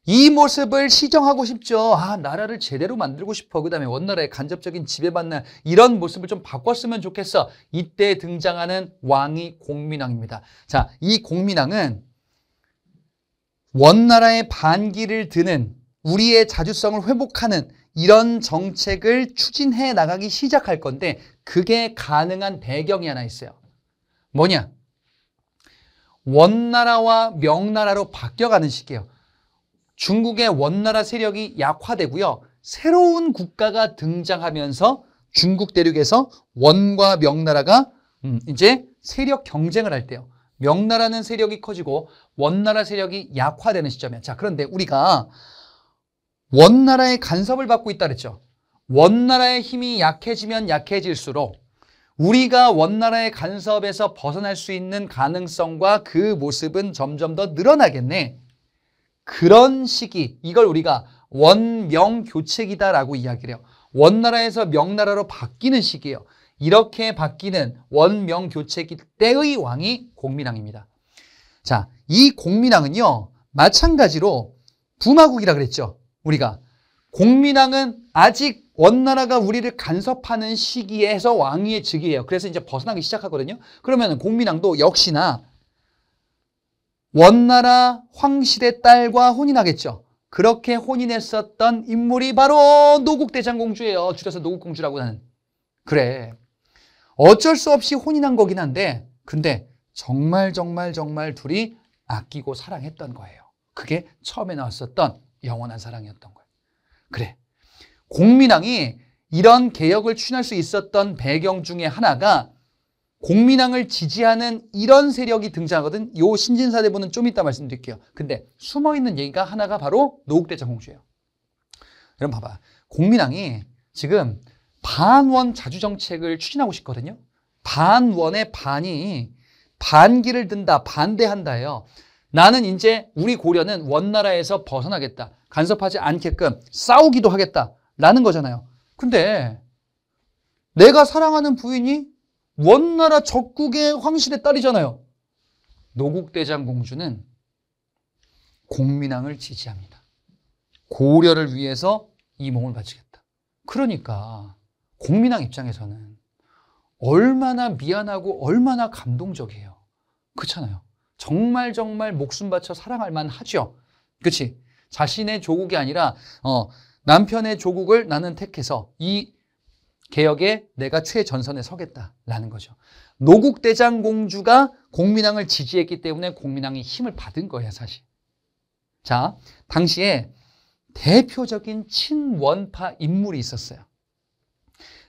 이 모습을 시정하고 싶죠. 나라를 제대로 만들고 싶어. 그 다음에 원나라의 간접적인 지배받는 이런 모습을 좀 바꿨으면 좋겠어. 이때 등장하는 왕이 공민왕입니다. 자, 이 공민왕은 원나라의 반기를 드는 우리의 자주성을 회복하는 이런 정책을 추진해 나가기 시작할 건데 그게 가능한 배경이 하나 있어요. 뭐냐? 원나라와 명나라로 바뀌어가는 시기예요. 중국의 원나라 세력이 약화되고요. 새로운 국가가 등장하면서 중국 대륙에서 원과 명나라가 이제 세력 경쟁을 할 때요. 명나라는 세력이 커지고 원나라 세력이 약화되는 시점이야. 자, 그런데 우리가 원나라의 간섭을 받고 있다 그랬죠. 원나라의 힘이 약해지면 약해질수록 우리가 원나라의 간섭에서 벗어날 수 있는 가능성과 그 모습은 점점 더 늘어나겠네. 그런 시기, 이걸 우리가 원명교체기다라고 이야기를 해요. 원나라에서 명나라로 바뀌는 시기예요. 이렇게 바뀌는 원명교체기 때의 왕이 공민왕입니다. 자, 이 공민왕은요, 마찬가지로 부마국이라 그랬죠. 우리가 공민왕은 아직 원나라가 우리를 간섭하는 시기에서 왕위의 즉위예요. 그래서 이제 벗어나기 시작하거든요. 그러면 공민왕도 역시나 원나라 황실의 딸과 혼인하겠죠. 그렇게 혼인했었던 인물이 바로 노국대장공주예요. 줄여서 노국공주라고 하는. 그래. 어쩔 수 없이 혼인한 거긴 한데 근데 정말 둘이 아끼고 사랑했던 거예요. 그게 처음에 나왔었던 영원한 사랑이었던 거예요. 그래. 공민왕이 이런 개혁을 추진할 수 있었던 배경 중에 하나가 공민왕을 지지하는 이런 세력이 등장하거든. 요 신진사대부는 좀 이따 말씀드릴게요. 근데 숨어있는 얘기가 하나가 바로 노국대장공주예요. 여러분 봐봐. 공민왕이 지금 반원 자주정책을 추진하고 싶거든요. 반원의 반이 반기를 든다, 반대한다예요. 나는 이제 우리 고려는 원나라에서 벗어나겠다. 간섭하지 않게끔 싸우기도 하겠다라는 거잖아요. 근데 내가 사랑하는 부인이 원나라 적국의 황실의 딸이잖아요. 노국대장공주는 공민왕을 지지합니다. 고려를 위해서 이 몸을 바치겠다. 그러니까 공민왕 입장에서는 얼마나 미안하고 얼마나 감동적이에요. 그렇잖아요. 정말 목숨 바쳐 사랑할 만하죠. 그렇지? 자신의 조국이 아니라 남편의 조국을 나는 택해서 이 개혁에 내가 최전선에 서겠다라는 거죠. 노국대장공주가 공민왕을 지지했기 때문에 공민왕이 힘을 받은 거예요, 사실. 자, 당시에 대표적인 친원파 인물이 있었어요.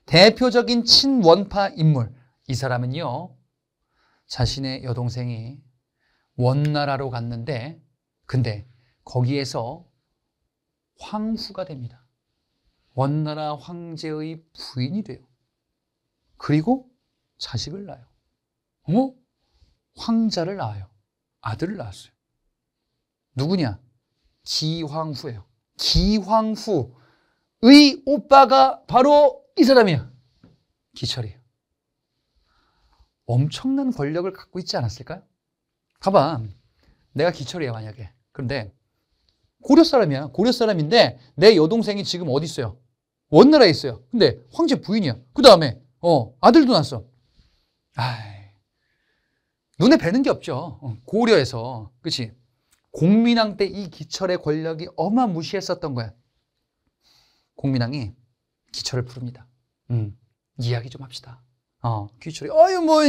대표적인 친원파 인물. 이 사람은요, 자신의 여동생이 원나라로 갔는데 근데 거기에서 황후가 됩니다. 원나라 황제의 부인이 돼요. 그리고 자식을 낳아요. 황자를 낳아요. 아들을 낳았어요. 누구냐? 기황후예요. 기황후의 오빠가 바로 이 사람이야. 기철이에요. 엄청난 권력을 갖고 있지 않았을까요? 봐봐. 내가 기철이야, 만약에. 그런데 고려 사람이야. 고려 사람인데 내 여동생이 지금 어디 있어요? 원나라에 있어요. 근데 황제 부인이야. 그 다음에 아들도 낳았어. 눈에 뵈는 게 없죠. 고려에서. 그렇지? 공민왕 때 이 기철의 권력이 어마무시했었던 거야. 공민왕이 기철을 부릅니다. 이야기 좀 합시다. 기철이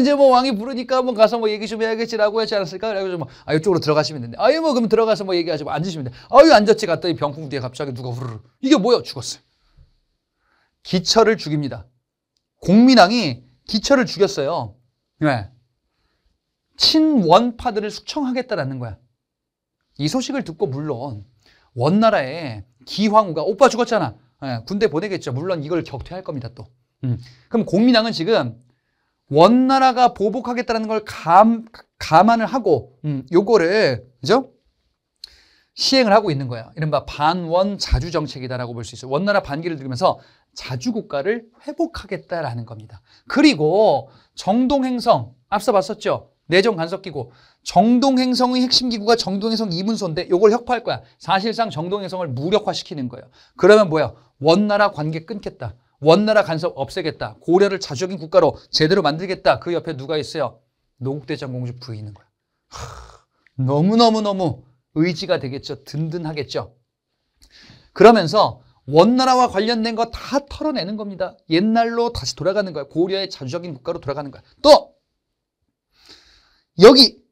이제 왕이 부르니까 가서 얘기 좀 해야겠지라고 하지 않았을까? 그래가지고 이쪽으로 들어가시면 되는데 그럼 들어가서 얘기하지 앉으시면 돼. 앉았지 갔더니 병풍 뒤에 갑자기 누가 후루루. 이게 뭐야? 죽었어요. 기철을 죽입니다. 공민왕이 기철을 죽였어요. 네. 친원파들을 숙청하겠다라는 거야. 이 소식을 듣고 물론 원나라의 기황후가 오빠 죽었잖아. 네, 군대 보내겠죠. 물론 이걸 격퇴할 겁니다. 또. 그럼 공민왕은 지금 원나라가 보복하겠다는 걸 감안을 하고 요거를 그죠? 시행을 하고 있는 거예요. 이른바 반원 자주 정책이다라고 볼 수 있어요. 원나라 반기를 들으면서 자주국가를 회복하겠다라는 겁니다. 그리고 정동행성 앞서 봤었죠. 내정 간섭기구. 정동행성의 핵심 기구가 정동행성 이문소인데 요걸 혁파할 거야. 사실상 정동행성을 무력화시키는 거예요. 그러면 뭐야? 원나라 관계 끊겠다. 원나라 간섭 없애겠다. 고려를 자주적인 국가로 제대로 만들겠다. 그 옆에 누가 있어요? 노국대장공주 부인이 있는 거야. 너무너무 의지가 되겠죠. 든든하겠죠. 그러면서 원나라와 관련된 거 다 털어내는 겁니다. 옛날로 다시 돌아가는 거야. 고려의 자주적인 국가로 돌아가는 거야. 또 여기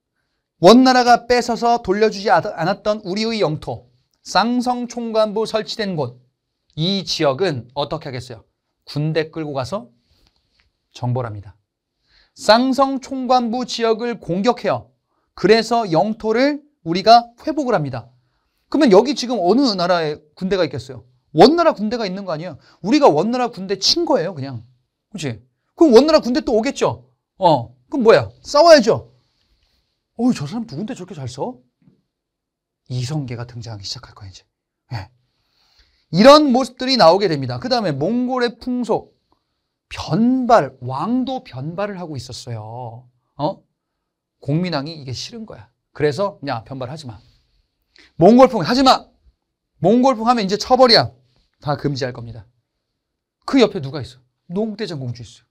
원나라가 뺏어서 돌려주지 않았던 우리의 영토 쌍성총관부 설치된 곳, 이 지역은 어떻게 하겠어요? 군대 끌고 가서 정벌 합니다. 쌍성총관부 지역을 공격해요. 그래서 영토를 우리가 회복을 합니다. 그러면 여기 지금 어느 나라에 군대가 있겠어요? 원나라 군대가 있는 거 아니에요? 우리가 원나라 군대 친 거예요, 그냥. 그렇지? 그럼 원나라 군대 또 오겠죠? 그럼 뭐야? 싸워야죠. 저 사람 누군데 저렇게 잘 써? 이성계가 등장하기 시작할 거야, 이제. 네. 이런 모습들이 나오게 됩니다. 그 다음에 몽골의 풍속, 변발, 왕도 변발을 하고 있었어요. 공민왕이 이게 싫은 거야. 그래서 야, 변발하지 마. 몽골풍 하지 마. 몽골풍 하면 이제 처벌이야. 다 금지할 겁니다. 그 옆에 누가 있어? 노국대장공주 있어요.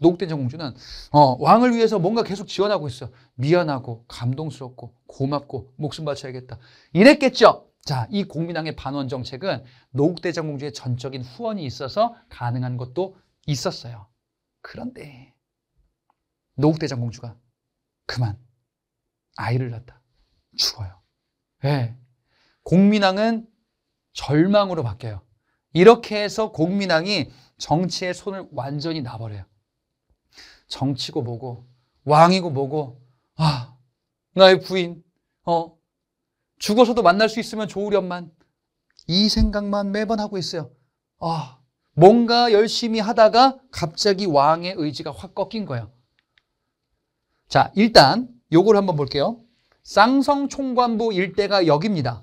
노국대장공주는 왕을 위해서 뭔가 계속 지원하고 있어. 미안하고 감동스럽고 고맙고 목숨 바쳐야겠다. 이랬겠죠. 자, 이 공민왕의 반원 정책은 노국대장공주의 전적인 후원이 있어서 가능한 것도 있었어요. 그런데 노국대장공주가 그만 아이를 낳다 죽어요. 네. 공민왕은 절망으로 바뀌어요. 이렇게 해서 공민왕이 정치의 손을 완전히 놔버려요. 정치고 뭐고 왕이고 뭐고 아 나의 부인 죽어서도 만날 수 있으면 좋으련만 이 생각만 매번 하고 있어요. 뭔가 열심히 하다가 갑자기 왕의 의지가 확 꺾인 거예요. 자, 일단 요걸 한번 볼게요. 쌍성 총관부 일대가 여기입니다.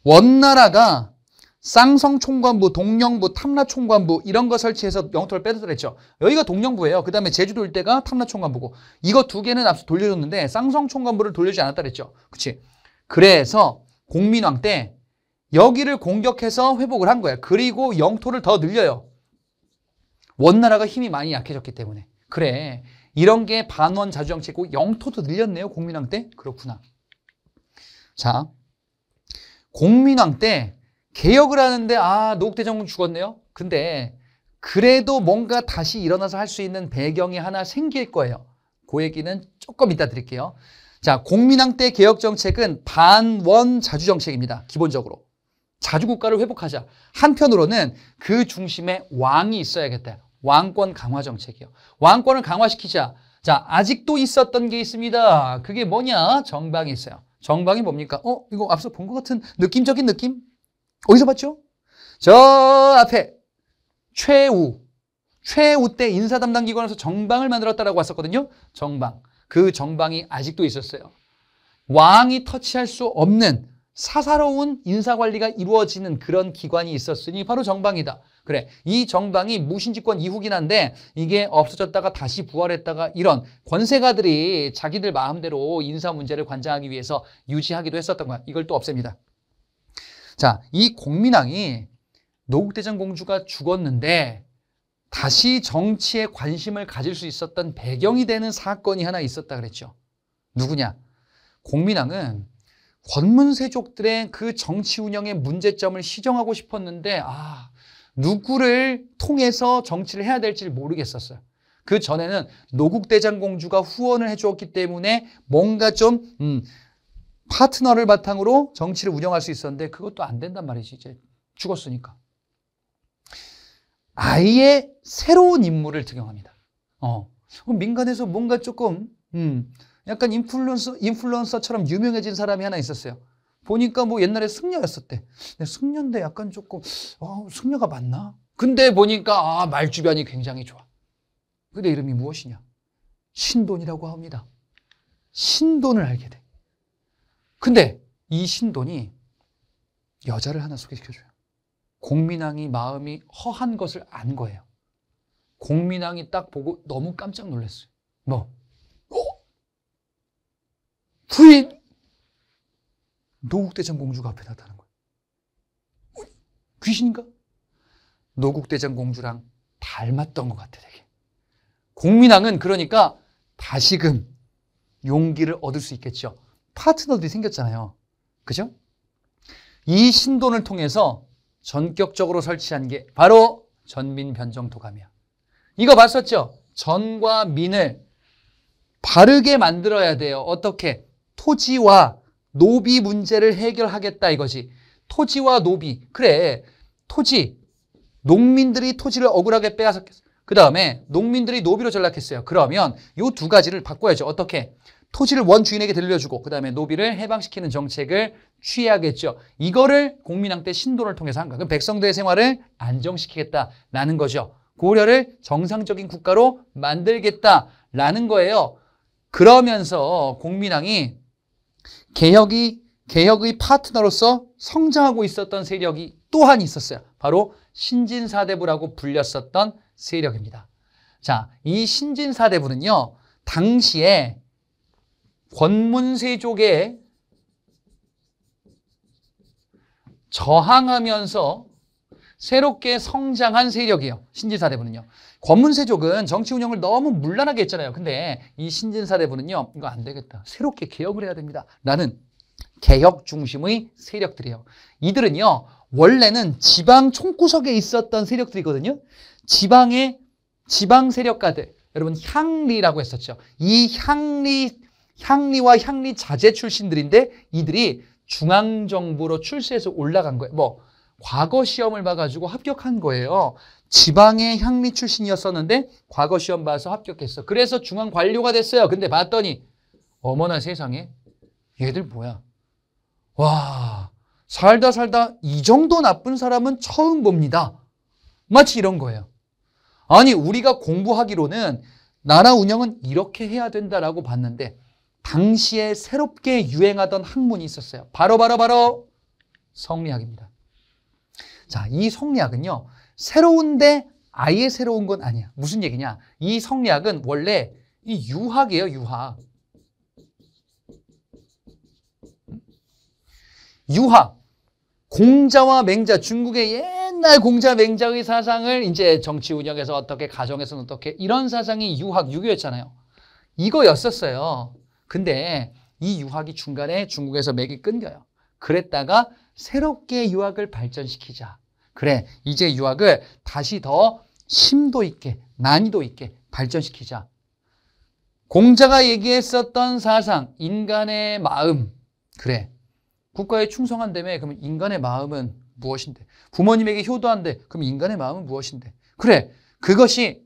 원나라가 쌍성 총관부, 동령부, 탐라 총관부 이런 거 설치해서 영토를 뺏어들였죠. 여기가 동령부예요. 그 다음에 제주도 일대가 탐라 총관부고 이거 두 개는 앞서 돌려줬는데 쌍성 총관부를 돌려주지 않았다 그랬죠. 그치? 그래서 공민왕 때 여기를 공격해서 회복을 한 거예요. 그리고 영토를 더 늘려요. 원나라가 힘이 많이 약해졌기 때문에. 그래, 이런 게 반원 자주정책이고 영토도 늘렸네요. 공민왕 때. 그렇구나. 자, 공민왕 때 개혁을 하는데 노국대장군 죽었네요. 근데 그래도 뭔가 다시 일어나서 할 수 있는 배경이 하나 생길 거예요. 그 얘기는 조금 이따 드릴게요. 자, 공민왕 때 개혁 정책은 반원 자주 정책입니다. 기본적으로. 자주국가를 회복하자. 한편으로는 그 중심에 왕이 있어야겠다. 왕권 강화 정책이요. 왕권을 강화시키자. 자, 아직도 있었던 게 있습니다. 그게 뭐냐? 정방이 있어요. 정방이 뭡니까? 이거 앞서 본 것 같은 느낌적인 느낌? 어디서 봤죠? 저 앞에 최우 때 인사 담당 기관에서 정방을 만들었다라고 왔었거든요. 정방. 그 정방이 아직도 있었어요. 왕이 터치할 수 없는 사사로운 인사관리가 이루어지는 그런 기관이 있었으니 바로 정방이다. 그래, 이 정방이 무신집권 이후긴 한데 이게 없어졌다가 다시 부활했다가 이런 권세가들이 자기들 마음대로 인사 문제를 관장하기 위해서 유지하기도 했었던 거야. 이걸 또 없앱니다. 자, 이 공민왕이 노국대장공주가 죽었는데 다시 정치에 관심을 가질 수 있었던 배경이 되는 사건이 하나 있었다 그랬죠. 누구냐? 공민왕은 권문세족들의 그 정치 운영의 문제점을 시정하고 싶었는데 누구를 통해서 정치를 해야 될지 모르겠었어요. 그 전에는 노국대장공주가 후원을 해주었기 때문에 뭔가 좀 파트너를 바탕으로 정치를 운영할 수 있었는데 그것도 안 된단 말이지. 이제 죽었으니까. 아예 새로운 인물을 등용합니다. 민간에서 뭔가 조금 약간 인플루언서처럼 유명해진 사람이 하나 있었어요. 보니까 뭐 옛날에 승려였었대. 근데 승려인데 약간 조금 승려가 맞나? 근데 보니까 말주변이 굉장히 좋아. 근데 이름이 무엇이냐? 신돈이라고 합니다. 신돈을 알게 돼. 근데 이 신돈이 여자를 하나 소개시켜줘요. 공민왕이 마음이 허한 것을 안 거예요. 공민왕이 딱 보고 너무 깜짝 놀랐어요. 부인! 노국대장공주가 앞에 나타난 거예요. 귀신인가? 노국대장공주랑 닮았던 것 같아 되게. 공민왕은 그러니까 다시금 용기를 얻을 수 있겠죠. 파트너들이 생겼잖아요. 그죠? 이 신돈을 통해서 전격적으로 설치한 게 바로 전민변정도감이야. 이거 봤었죠? 전과 민을 바르게 만들어야 돼요. 어떻게? 토지와 노비 문제를 해결하겠다 이거지. 토지와 노비. 그래, 토지. 농민들이 토지를 억울하게 빼앗았겠어. 그 다음에 농민들이 노비로 전락했어요. 그러면 이 두 가지를 바꿔야죠. 어떻게? 토지를 원주인에게 들려주고 그 다음에 노비를 해방시키는 정책을 취해야겠죠. 이거를 공민왕 때 신돈을 통해서 한 거야. 그럼 백성들의 생활을 안정시키겠다라는 거죠. 고려를 정상적인 국가로 만들겠다라는 거예요. 그러면서 공민왕이 개혁의 파트너로서 성장하고 있었던 세력이 또한 있었어요. 바로 신진사대부라고 불렸었던 세력입니다. 자, 이 신진사대부는요, 당시에 권문세족에 저항하면서 새롭게 성장한 세력이에요. 신진사대부는요. 권문세족은 정치 운영을 너무 문란하게 했잖아요. 근데 이 신진사대부는요, 이거 안 되겠다. 새롭게 개혁을 해야 됩니다. 라는 개혁 중심의 세력들이에요. 이들은요, 원래는 지방 총구석에 있었던 세력들이거든요. 지방의 지방 세력가들, 여러분 향리라고 했었죠. 이 향리와 향리 자제 출신들인데 이들이 중앙정부로 출세해서 올라간 거예요. 뭐 과거 시험을 봐가지고 합격한 거예요. 지방의 향리 출신이었었는데 과거 시험 봐서 합격했어. 그래서 중앙 관료가 됐어요. 근데 봤더니 어머나 세상에 얘들 뭐야. 와, 살다 이 정도 나쁜 사람은 처음 봅니다. 마치 이런 거예요. 아니 우리가 공부하기로는 나라 운영은 이렇게 해야 된다라고 봤는데 당시에 새롭게 유행하던 학문이 있었어요. 바로 성리학입니다. 자, 이 성리학은요. 새로운데 아예 새로운 건 아니야. 무슨 얘기냐? 이 성리학은 원래 이 유학이에요. 유학. 공자와 맹자, 중국의 옛날 공자 맹자의 사상을 이제 정치 운영에서 어떻게, 가정에서는 어떻게, 이런 사상이 유학, 유교였잖아요. 이거였었어요. 근데 이 유학이 중간에 중국에서 맥이 끊겨요. 그랬다가 새롭게 유학을 발전시키자. 그래, 이제 유학을 다시 더 심도 있게, 난이도 있게 발전시키자. 공자가 얘기했었던 사상, 인간의 마음. 그래, 국가에 충성한다며. 그러면 인간의 마음은 무엇인데? 부모님에게 효도한대. 그럼 인간의 마음은 무엇인데? 그래, 그것이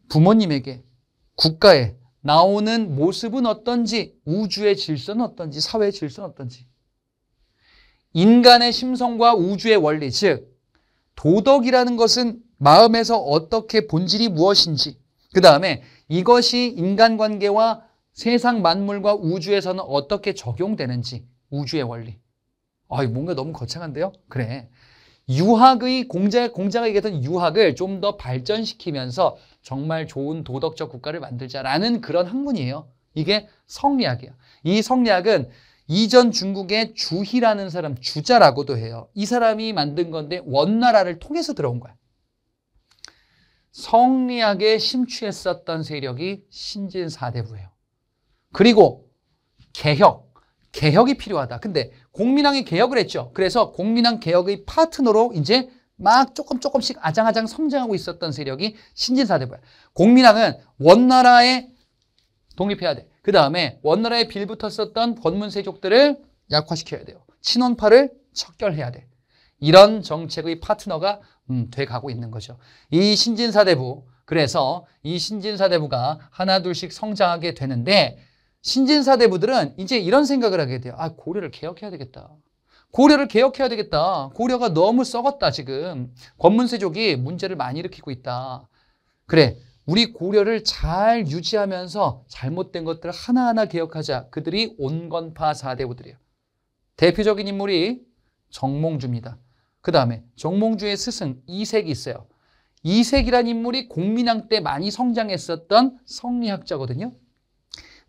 부모님에게, 국가에 나오는 모습은 어떤지, 우주의 질서는 어떤지, 사회의 질서는 어떤지. 인간의 심성과 우주의 원리, 즉 도덕이라는 것은 마음에서 어떻게 본질이 무엇인지, 그 다음에 이것이 인간관계와 세상 만물과 우주에서는 어떻게 적용되는지, 우주의 원리. 뭔가 너무 거창한데요? 그래. 유학의 공자가 얘기했던 유학을 좀 더 발전시키면서 정말 좋은 도덕적 국가를 만들자라는 그런 학문이에요. 이게 성리학이에요. 이 성리학은 이전 중국의 주희라는 사람, 주자라고도 해요. 이 사람이 만든 건데 원나라를 통해서 들어온 거야. 성리학에 심취했었던 세력이 신진사대부예요. 그리고 개혁이 필요하다. 근데 공민왕이 개혁을 했죠. 그래서 공민왕 개혁의 파트너로 이제 막 조금씩 아장아장 성장하고 있었던 세력이 신진사대부야. 공민왕은 원나라에 독립해야 돼. 그 다음에 원나라에 빌붙었었던 권문세족들을 약화시켜야 돼요. 친원파를 척결해야 돼. 이런 정책의 파트너가 돼가고 있는 거죠. 이 신진사대부, 그래서 이 신진사대부가 하나둘씩 성장하게 되는데 신진사대부들은 이제 이런 생각을 하게 돼요. 고려를 개혁해야 되겠다. 고려가 너무 썩었다 지금. 권문세족이 문제를 많이 일으키고 있다. 그래, 우리 고려를 잘 유지하면서 잘못된 것들을 하나하나 개혁하자. 그들이 온건파 사대부들이에요. 대표적인 인물이 정몽주입니다. 그 다음에 정몽주의 스승 이색이 있어요. 이색이란 인물이 공민왕 때 많이 성장했었던 성리학자거든요.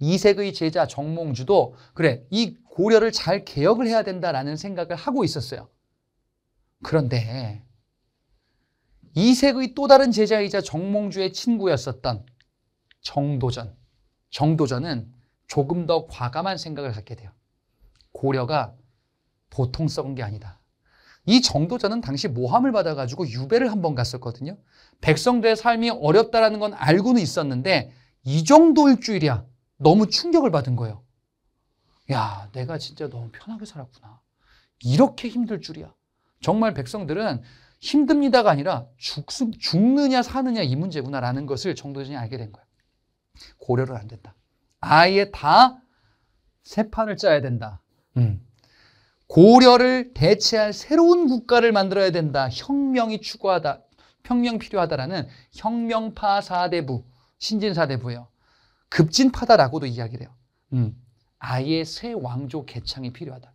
이색의 제자 정몽주도 그래, 이 고려를 잘 개혁을 해야 된다라는 생각을 하고 있었어요. 그런데 이색의 또 다른 제자이자 정몽주의 친구였었던 정도전은 조금 더 과감한 생각을 갖게 돼요. 고려가 보통 썩은 게 아니다. 이 정도전은 당시 모함을 받아가지고 유배를 한번 갔었거든요. 백성들의 삶이 어렵다라는 건 알고는 있었는데 이 정도일 줄이야. 너무 충격을 받은 거예요. 야, 내가 진짜 너무 편하게 살았구나. 이렇게 힘들 줄이야. 정말 백성들은 힘듭니다가 아니라 죽느냐 사느냐 이 문제구나라는 것을 정도전이 알게 된 거예요. 고려를 안 된다. 아예 다 새 판을 짜야 된다. 고려를 대체할 새로운 국가를 만들어야 된다. 혁명이 필요하다라는 혁명파 사대부, 신진사대부예요. 급진파다라고도 이야기를 해요. 아예 새 왕조 개창이 필요하다.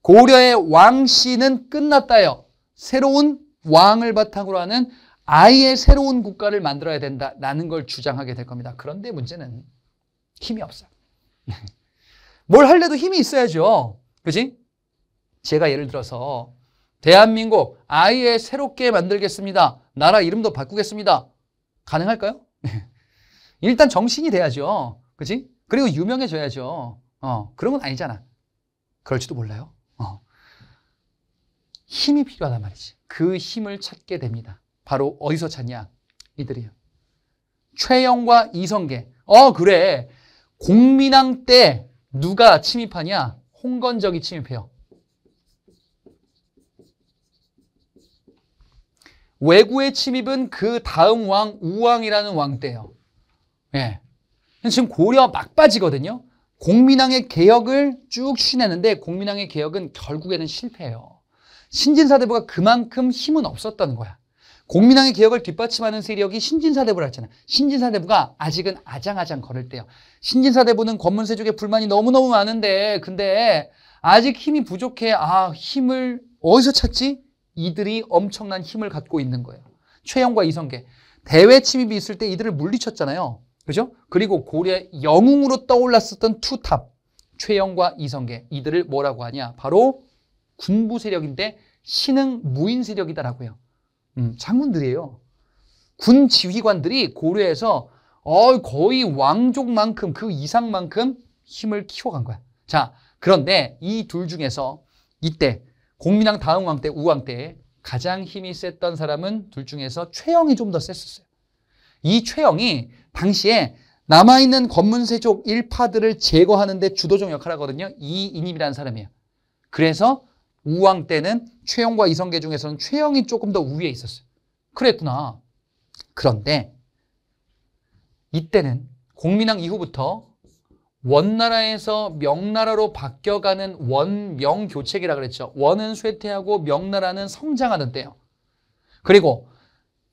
고려의 왕씨는 끝났다요. 새로운 왕을 바탕으로 하는 아예 새로운 국가를 만들어야 된다라는 걸 주장하게 될 겁니다. 그런데 문제는 힘이 없어요. 뭘 하려도 힘이 있어야죠. 그지? 제가 예를 들어서 대한민국 아예 새롭게 만들겠습니다. 나라 이름도 바꾸겠습니다. 가능할까요? 일단 정신이 돼야죠. 그치? 그리고 유명해져야죠. 그런 건 아니잖아. 그럴지도 몰라요. 힘이 필요하단 말이지. 그 힘을 찾게 됩니다. 바로 어디서 찾냐? 이들이요. 최영과 이성계. 그래. 공민왕 때 누가 침입하냐? 홍건적이 침입해요. 왜구의 침입은 그 다음 왕 우왕이라는 왕 때예요. 예. 지금 고려 막바지거든요. 공민왕의 개혁을 쭉 추진했는데 공민왕의 개혁은 결국에는 실패해요. 신진사대부가 그만큼 힘은 없었다는 거야. 공민왕의 개혁을 뒷받침하는 세력이 신진사대부라 했잖아요. 신진사대부가 아직은 아장아장 걸을 때요. 신진사대부는 권문세족의 불만이 너무너무 많은데 근데 아직 힘이 부족해. 힘을 어디서 찾지? 이들이 엄청난 힘을 갖고 있는 거예요. 최영과 이성계. 대외 침입이 있을 때 이들을 물리쳤잖아요. 그죠? 그리고 고려의 영웅으로 떠올랐었던 투탑, 최영과 이성계. 이들을 뭐라고 하냐? 바로 군부 세력인데 신흥 무인 세력이다라고 해요. 장군들이에요. 군 지휘관들이 고려에서 거의 왕족만큼 그 이상만큼 힘을 키워간 거야. 자, 그런데 이 둘 중에서 이때 공민왕 다음 왕 때 우왕 때 가장 힘이 셌던 사람은 둘 중에서 최영이 좀 더 셌었어요. 이 최영이 당시에 남아있는 권문세족 일파들을 제거하는 데 주도적 역할을 하거든요. 이인임이라는 사람이에요. 그래서 우왕 때는 최영과 이성계 중에서는 최영이 조금 더 우위에 있었어요. 그랬구나. 그런데 이때는 공민왕 이후부터 원나라에서 명나라로 바뀌어가는 원명교체기라 그랬죠. 원은 쇠퇴하고 명나라는 성장하는 때예요. 그리고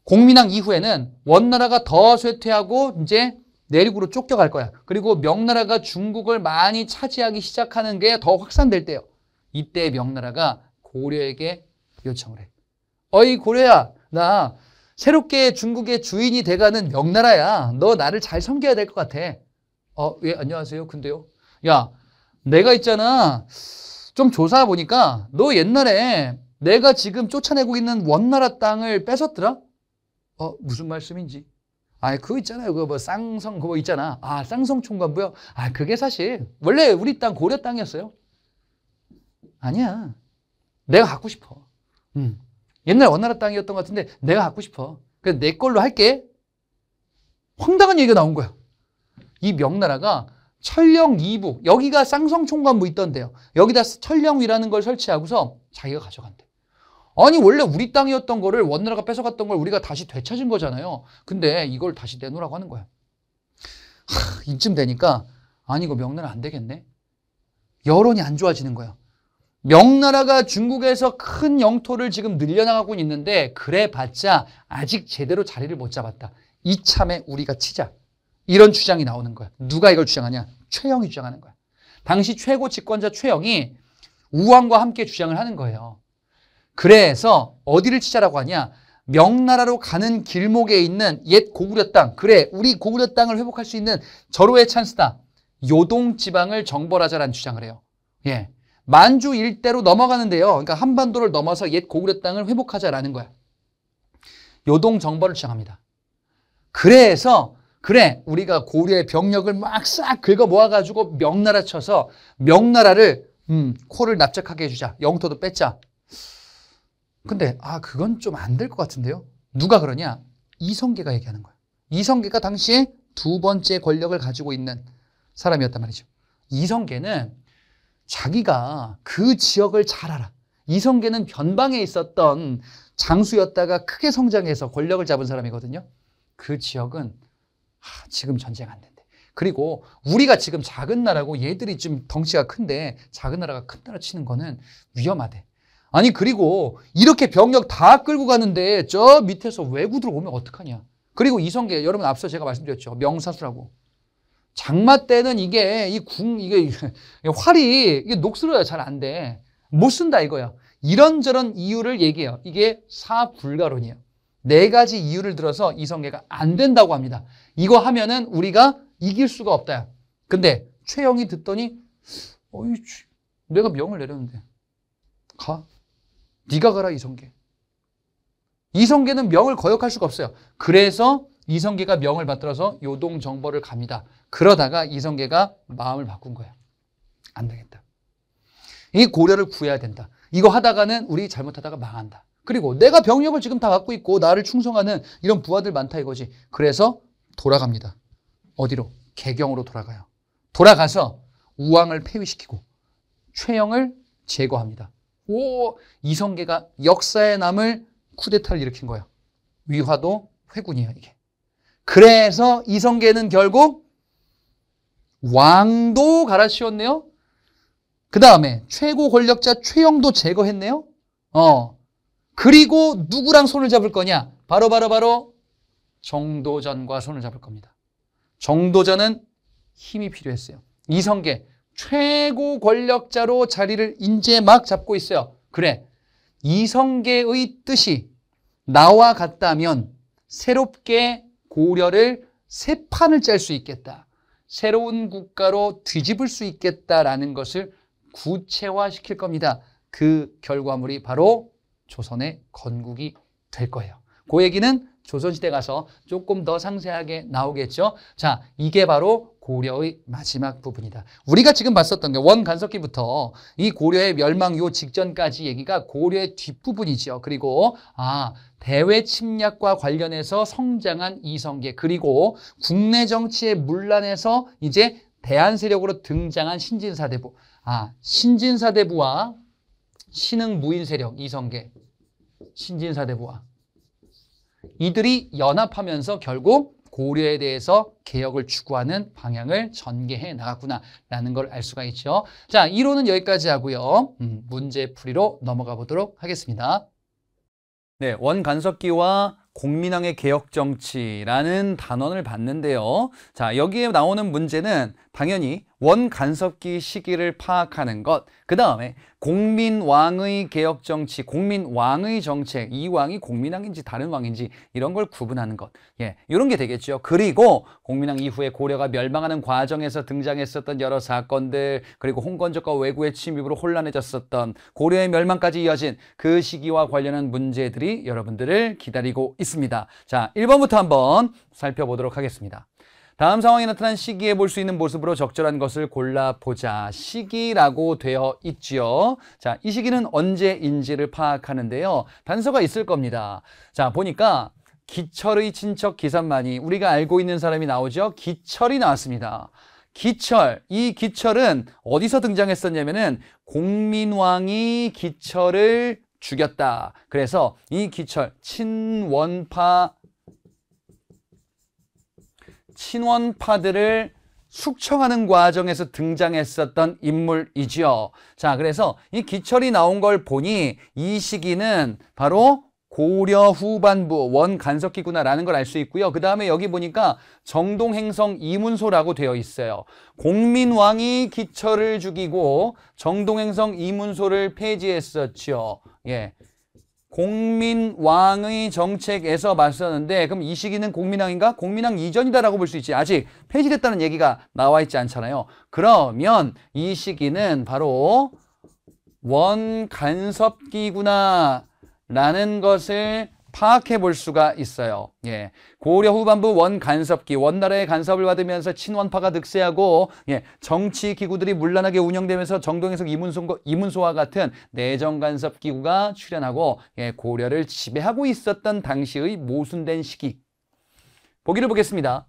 공민왕 이후에는 원나라가 더 쇠퇴하고 이제 내륙으로 쫓겨갈 거야. 그리고 명나라가 중국을 많이 차지하기 시작하는 게 더 확산될 때예요. 이때 명나라가 고려에게 요청을 해. 어이 고려야, 나 새롭게 중국의 주인이 돼가는 명나라야. 너 나를 잘 섬겨야 될 것 같아. 예, 안녕하세요. 근데요. 야, 내가 있잖아. 좀 조사해 보니까 너 옛날에 내가 지금 쫓아내고 있는 원나라 땅을 뺏었더라? 무슨 말씀인지. 그거 있잖아요. 그거 뭐 쌍성 그거 있잖아. 쌍성 총관부요. 그게 사실 원래 우리 땅 고려 땅이었어요. 아니야. 내가 갖고 싶어. 옛날 원나라 땅이었던 것 같은데 내가 갖고 싶어. 그래서 내 걸로 할게. 황당한 얘기가 나온 거야. 이 명나라가 철령 2부, 여기가 쌍성총관부 있던데요. 여기다 철령위라는 걸 설치하고서 자기가 가져간대. 아니 원래 우리 땅이었던 거를 원나라가 뺏어갔던 걸 우리가 다시 되찾은 거잖아요. 근데 이걸 다시 내놓으라고 하는 거야. 이쯤 되니까 아니 이거 명나라 안 되겠네. 여론이 안 좋아지는 거야. 명나라가 중국에서 큰 영토를 지금 늘려나가고 있는데 그래봤자 아직 제대로 자리를 못 잡았다. 이참에 우리가 치자. 이런 주장이 나오는 거야. 누가 이걸 주장하냐? 최영이 주장하는 거야. 당시 최고 집권자 최영이 우왕과 함께 주장을 하는 거예요. 그래서 어디를 치자라고 하냐? 명나라로 가는 길목에 있는 옛 고구려 땅. 그래, 우리 고구려 땅을 회복할 수 있는 절호의 찬스다. 요동 지방을 정벌하자라는 주장을 해요. 예. 만주 일대로 넘어가는데요. 그러니까 한반도를 넘어서 옛 고구려 땅을 회복하자라는 거야. 요동 정벌을 주장합니다. 그래서 그래, 우리가 고려의 병력을 막 싹 긁어 모아가지고 명나라 쳐서 명나라를 코를 납작하게 해주자. 영토도 뺏자. 근데 그건 좀 안 될 것 같은데요. 누가 그러냐? 이성계가 얘기하는 거야. 이성계가 당시에 두 번째 권력을 가지고 있는 사람이었단 말이죠. 이성계는 자기가 그 지역을 잘 알아. 이성계는 변방에 있었던 장수였다가 크게 성장해서 권력을 잡은 사람이거든요. 그 지역은 지금 전쟁 안 된대. 그리고 우리가 지금 작은 나라고 얘들이 좀 덩치가 큰데 작은 나라가 큰 나라 치는 거는 위험하대. 아니 그리고 이렇게 병력 다 끌고 가는데 저 밑에서 왜구들 오면 어떡하냐. 그리고 이성계 여러분 앞서 제가 말씀드렸죠. 명사수라고. 장마 때는 이게 활이 이게 녹슬어야 잘 안 돼. 못 쓴다 이거야. 이런저런 이유를 얘기해요. 이게 사불가론이에요. 4가지 이유를 들어서 이성계가 안 된다고 합니다. 이거 하면은 우리가 이길 수가 없다. 근데 최영이 듣더니 내가 명을 내렸는데 가. 네가 가라 이성계. 이성계는 명을 거역할 수가 없어요. 그래서 이성계가 명을 받들어서 요동 정벌을 갑니다. 그러다가 이성계가 마음을 바꾼 거야. 안 되겠다. 이 고려를 구해야 된다. 이거 하다가는 우리 잘못하다가 망한다. 그리고 내가 병력을 지금 다 갖고 있고 나를 충성하는 이런 부하들 많다 이거지. 그래서 돌아갑니다. 어디로? 개경으로 돌아가요. 돌아가서 우왕을 폐위시키고 최영을 제거합니다. 오, 이성계가 역사에 남을 쿠데타를 일으킨 거예요. 위화도 회군이에요, 이게. 그래서 이성계는 결국 왕도 갈아씌웠네요. 그 다음에 최고 권력자 최영도 제거했네요. 그리고 누구랑 손을 잡을 거냐? 바로 정도전과 손을 잡을 겁니다. 정도전은 힘이 필요했어요. 이성계 최고 권력자로 자리를 이제 막 잡고 있어요. 그래, 이성계의 뜻이 나와 같다면 새롭게 고려를 새 판을 짤 수 있겠다. 새로운 국가로 뒤집을 수 있겠다라는 것을 구체화시킬 겁니다. 그 결과물이 바로 조선의 건국이 될 거예요. 그 얘기는 조선시대 가서 조금 더 상세하게 나오겠죠. 자, 이게 바로 고려의 마지막 부분이다. 우리가 지금 봤었던 게 원간섭기부터 이 고려의 멸망 요 직전까지 얘기가 고려의 뒷부분이죠. 그리고 대외 침략과 관련해서 성장한 이성계, 그리고 국내 정치의 문란에서 이제 대한 세력으로 등장한 신진사대부. 신진사대부와 신흥 무인 세력 이성계, 신진사대부와 이들이 연합하면서 결국 고려에 대해서 개혁을 추구하는 방향을 전개해 나갔구나라는 걸 알 수가 있죠. 자, 이론은 여기까지 하고요. 문제 풀이로 넘어가 보도록 하겠습니다. 네, 원간섭기와 공민왕의 개혁정치라는 단원을 봤는데요. 자, 여기에 나오는 문제는 당연히 원간섭기 시기를 파악하는 것, 그 다음에 공민왕의 개혁정치, 공민왕의 정책, 이 왕이 공민왕인지 다른 왕인지 이런 걸 구분하는 것, 이런 게 되겠죠. 그리고 공민왕 이후에 고려가 멸망하는 과정에서 등장했었던 여러 사건들, 그리고 홍건적과 외구의 침입으로 혼란해졌었던 고려의 멸망까지 이어진 그 시기와 관련한 문제들이 여러분들을 기다리고 있습니다. 자, 1번부터 한번 살펴보도록 하겠습니다. 다음 상황에 나타난 시기에 볼 수 있는 모습으로 적절한 것을 골라보자. 시기라고 되어 있죠. 자, 이 시기는 언제인지를 파악하는데요. 단서가 있을 겁니다. 자, 보니까 기철의 친척 기산만이, 우리가 알고 있는 사람이 나오죠. 기철이 나왔습니다. 기철, 이 기철은 어디서 등장했었냐면은 공민왕이 기철을 죽였다. 그래서 이 기철, 친원파들을 숙청하는 과정에서 등장했었던 인물이지요. 자, 그래서 이 기철이 나온 걸 보니 이 시기는 바로 고려 후반부 원간섭기구나라는 걸 알 수 있고요. 그 다음에 여기 보니까 정동행성 이문소라고 되어 있어요. 공민왕이 기철을 죽이고 정동행성 이문소를 폐지했었죠. 공민왕의 정책에서 봤었는데, 그럼 이 시기는 공민왕인가? 공민왕 이전이다라고 볼 수 있지. 아직 폐지됐다는 얘기가 나와 있지 않잖아요. 그러면 이 시기는 바로 원간섭기구나 라는 것을 파악해 볼 수가 있어요. 고려 후반부 원간섭기, 원나라의 간섭을 받으면서 친원파가 득세하고 정치 기구들이 문란하게 운영되면서 정동행성 이문소와 같은 내정 간섭 기구가 출현하고 고려를 지배하고 있었던 당시의 모순된 시기. 보기를 보겠습니다.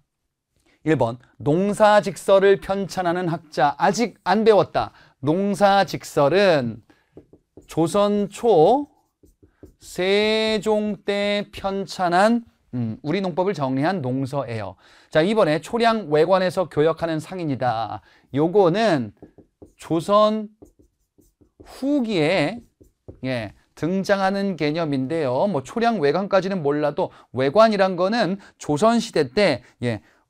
1번, 농사직설을 편찬하는 학자. 아직 안 배웠다. 농사직설은 조선 초 세종 때 편찬한 우리 농법을 정리한 농서예요. 자, 이번에 초량 외관에서 교역하는 상인이다. 요거는 조선 후기에 등장하는 개념인데요. 뭐 초량 외관까지는 몰라도 외관이란 거는 조선시대 때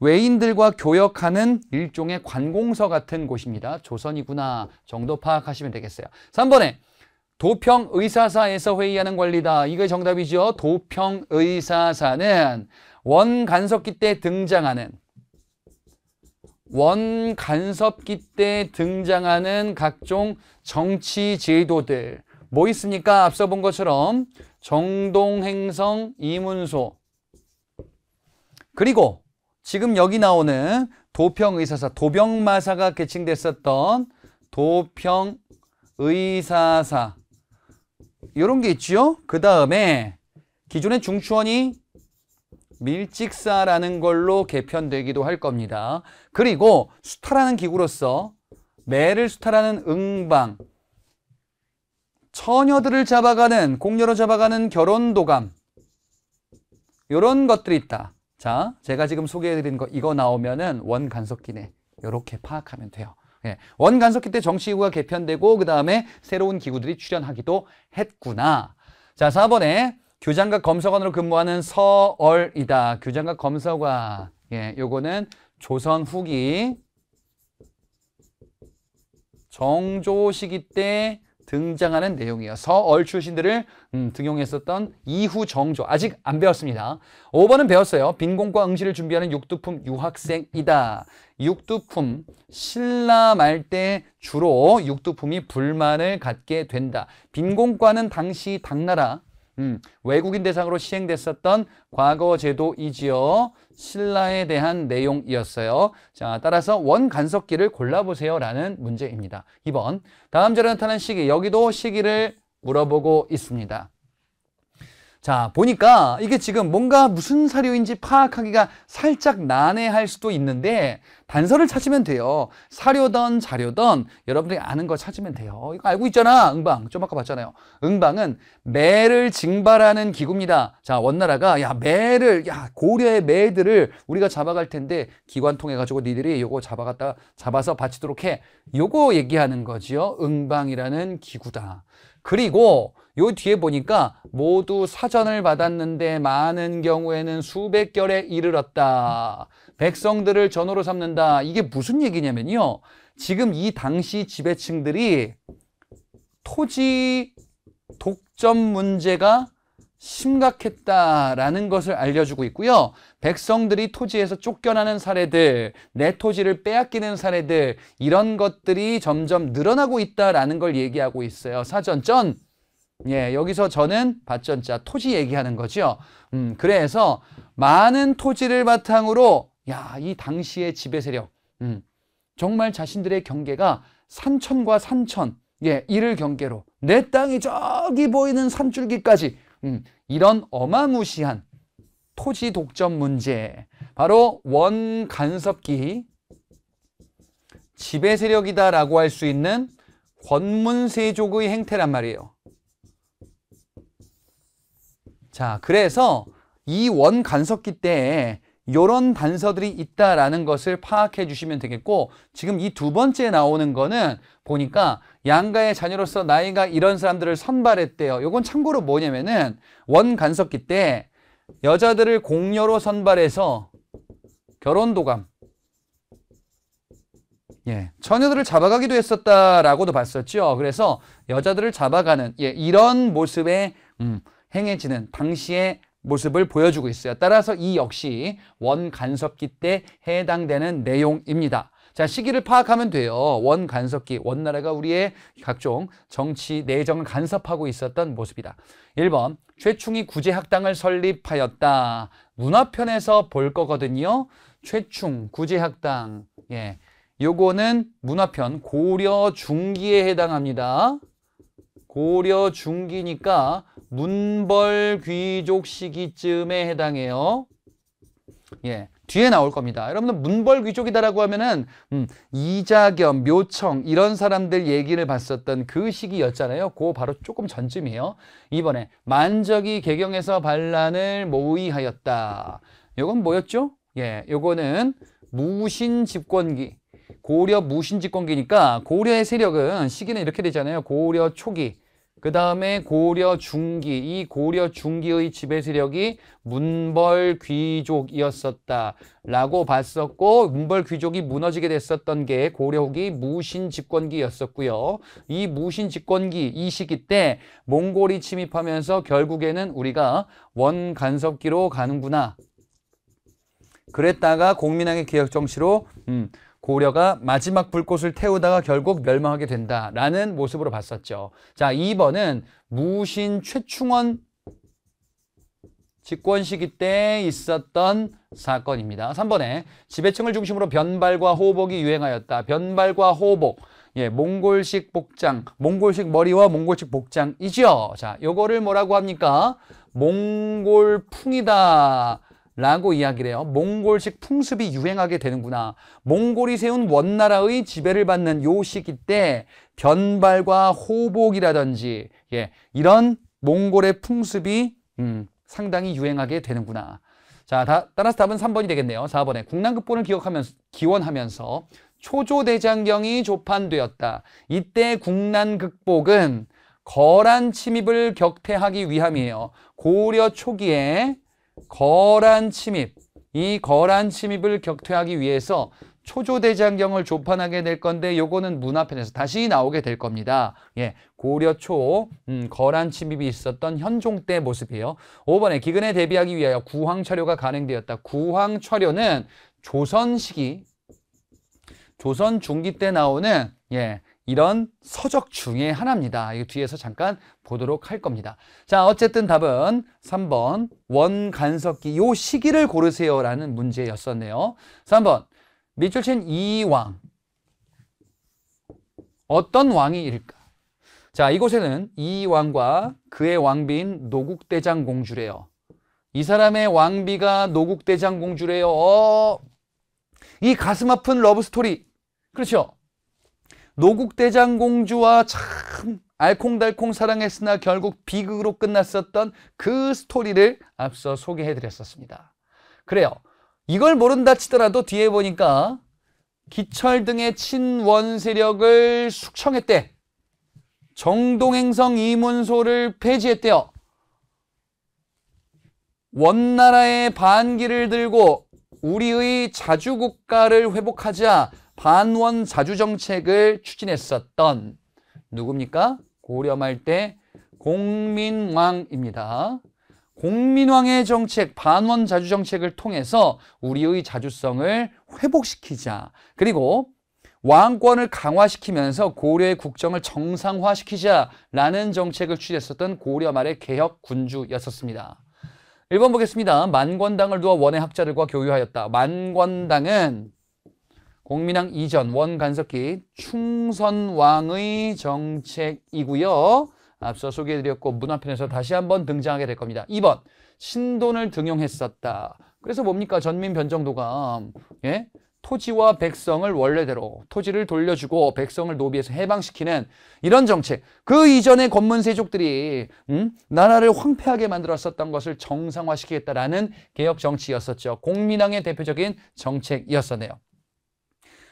외인들과 교역하는 일종의 관공서 같은 곳입니다. 조선이구나 정도 파악하시면 되겠어요. 3번에 도평의사사에서 회의하는 관리다. 이게 정답이죠. 도평의사사는 원간섭기 때 등장하는 각종 정치 제도들. 뭐 있습니까? 앞서 본 것처럼 정동행성 이문소, 그리고 지금 여기 나오는 도평의사사, 도병마사가 계칭됐었던 도평의사사, 이런 게 있죠. 그 다음에 기존의 중추원이 밀직사라는 걸로 개편되기도 할 겁니다. 그리고 수탈하는 기구로서 매를 수탈하는 응방, 처녀들을 잡아가는, 공녀로 잡아가는 결혼도감, 이런 것들이 있다. 자, 제가 지금 소개해드린 거 이거 나오면은 원간섭기네. 이렇게 파악하면 돼요. 예, 원간섭기 때 정치기구가 개편되고 그 다음에 새로운 기구들이 출현하기도 했구나. 자, 4번에 규장각 검사관으로 근무하는 서얼이다. 규장각 검사관. 예, 요거는 조선 후기 정조 시기 때 등장하는 내용이에요. 서얼 출신들을 등용했었던 이후 정조. 아직 안 배웠습니다. 5번은 배웠어요. 빈공과 응시를 준비하는 육두품 유학생이다. 육두품, 신라 말 때 주로 육두품이 불만을 갖게 된다. 빈공과는 당시 당나라 외국인 대상으로 시행됐었던 과거 제도이지요. 신라에 대한 내용이었어요. 자, 따라서 원간섭기를 골라보세요 라는 문제입니다. 2번, 다음 절에 나타난 시기, 여기도 시기를 물어보고 있습니다. 자, 보니까 이게 지금 뭔가 무슨 사료인지 파악하기가 살짝 난해할 수도 있는데 단서를 찾으면 돼요. 사료든 자료든 여러분들이 아는 거 찾으면 돼요. 이거 알고 있잖아. 응방. 좀 아까 봤잖아요. 응방은 매를 징발하는 기구입니다. 자, 원나라가 고려의 매들을 우리가 잡아갈 텐데 기관 통해 가지고 니들이 요거 잡아서 바치도록 해. 요거 얘기하는 거지요. 응방이라는 기구다. 그리고 요 뒤에 보니까 모두 사전을 받았는데 많은 경우에는 수백 결에 이르렀다. 백성들을 전호로 삼는다. 이게 무슨 얘기냐면요. 지금 이 당시 지배층들이 토지 독점 문제가 심각했다라는 것을 알려주고 있고요. 백성들이 토지에서 쫓겨나는 사례들, 내 토지를 빼앗기는 사례들, 이런 것들이 점점 늘어나고 있다라는 걸 얘기하고 있어요. 사전전. 예, 여기서 저는 밭전자 토지 얘기하는 거죠. 그래서 많은 토지를 바탕으로 이 당시의 지배 세력, 정말 자신들의 경계가 산천과 산천, 이를 경계로 내 땅이 저기 보이는 산줄기까지 이런 어마무시한 토지 독점 문제, 바로 원간섭기 지배 세력이다라고 할 수 있는 권문세족의 행태란 말이에요. 자, 그래서 이 원간섭기 때에 이런 단서들이 있다라는 것을 파악해 주시면 되겠고, 지금 이 두 번째 나오는 거는 보니까 양가의 자녀로서 나이가 이런 사람들을 선발했대요. 이건 참고로 뭐냐면은 원간섭기 때 여자들을 공녀로 선발해서 결혼도감, 처녀들을 잡아가기도 했었다라고도 봤었죠. 그래서 여자들을 잡아가는 이런 모습에 행해지는 당시의 모습을 보여주고 있어요. 따라서 이 역시 원간섭기 때 해당되는 내용입니다. 자, 시기를 파악하면 돼요. 원간섭기, 원나라가 우리의 각종 정치, 내정을 간섭하고 있었던 모습이다. 1번, 최충이 구제학당을 설립하였다. 문화편에서 볼 거거든요. 최충, 구제학당. 요거는 문화편 고려 중기에 해당합니다. 고려 중기니까 문벌 귀족 시기쯤에 해당해요. 뒤에 나올 겁니다. 여러분들 문벌 귀족이다라고 하면은 이자겸, 묘청 이런 사람들 얘기를 봤었던 그 시기였잖아요. 그거 바로 조금 전쯤이에요. 이번에 만적이 개경에서 반란을 모의하였다. 요건 뭐였죠? 요거는 무신 집권기. 고려 무신 집권기니까 고려의 세력은 시기는 이렇게 되잖아요. 고려 초기, 그 다음에 고려 중기, 이 고려 중기의 지배 세력이 문벌 귀족이었었다라고 봤었고, 문벌 귀족이 무너지게 됐었던 게 고려 후기 무신 집권기였었고요. 이 무신 집권기 이 시기 때 몽골이 침입하면서 결국에는 우리가 원간섭기로 가는구나. 그랬다가 공민왕의 개혁 정치로 고려가 마지막 불꽃을 태우다가 결국 멸망하게 된다라는 모습으로 봤었죠. 자, 2번은 무신 최충원 집권 시기 때 있었던 사건입니다. 3번에 지배층을 중심으로 변발과 호복이 유행하였다. 변발과 호복, 몽골식 복장, 몽골식 머리와 몽골식 복장이죠. 자, 요거를 뭐라고 합니까? 몽골풍이다. 라고 이야기를 해요. 몽골식 풍습이 유행하게 되는구나. 몽골이 세운 원나라의 지배를 받는 요 시기 때 변발과 호복이라든지 이런 몽골의 풍습이 상당히 유행하게 되는구나. 자, 따라서 답은 3번이 되겠네요. 4번에 국난극본을 기원하면서 초조대장경이 조판되었다. 이때 국난극복은 거란 침입을 격퇴하기 위함이에요. 고려 초기에 거란 침입, 이 거란 침입을 격퇴하기 위해서 초조대장경을 조판하게 될 건데 요거는 문화편에서 다시 나오게 될 겁니다. 고려 초 거란 침입이 있었던 현종 때 모습이에요. 5번에 기근에 대비하기 위하여 구황철효가 간행되었다. 구황철효는 조선 시기, 조선 중기 때 나오는 이런 서적 중에 하나입니다. 이거 뒤에서 잠깐 보도록 할 겁니다. 자, 어쨌든 답은 3번 원간섭기 요 시기를 고르세요라는 문제였었네요. 3번 밑줄친 이왕 어떤 왕이일까? 자, 이곳에는 이왕과 그의 왕비인 노국대장공주래요. 이 사람의 왕비가 노국대장공주래요. 이 가슴 아픈 러브스토리. 그렇죠? 노국대장공주와 참 알콩달콩 사랑했으나 결국 비극으로 끝났었던 그 스토리를 앞서 소개해드렸었습니다. 그래요. 이걸 모른다 치더라도 뒤에 보니까 기철 등의 친원 세력을 숙청했대. 정동행성 이문소를 폐지했대요. 원나라의 반기를 들고 우리의 자주국가를 회복하자 반원 자주정책을 추진했었던 누굽니까? 고려 말 때 공민왕입니다. 공민왕의 정책, 반원 자주정책을 통해서 우리의 자주성을 회복시키자. 그리고 왕권을 강화시키면서 고려의 국정을 정상화시키자라는 정책을 추진했었던 고려 말의 개혁 군주였었습니다. 1번 보겠습니다. 만권당을 두어 원의 학자들과 교유하였다. 만권당은 공민왕 이전 원간섭기 충선왕의 정책이고요. 앞서 소개해드렸고 문화편에서 다시 한번 등장하게 될 겁니다. 2번 신돈을 등용했었다. 그래서 뭡니까? 전민변정도가 토지와 백성을 원래대로 토지를 돌려주고 백성을 노비에서 해방시키는 이런 정책. 그 이전의 권문세족들이 나라를 황폐하게 만들었었던 것을 정상화시키겠다라는 개혁 정치였었죠. 공민왕의 대표적인 정책이었었네요.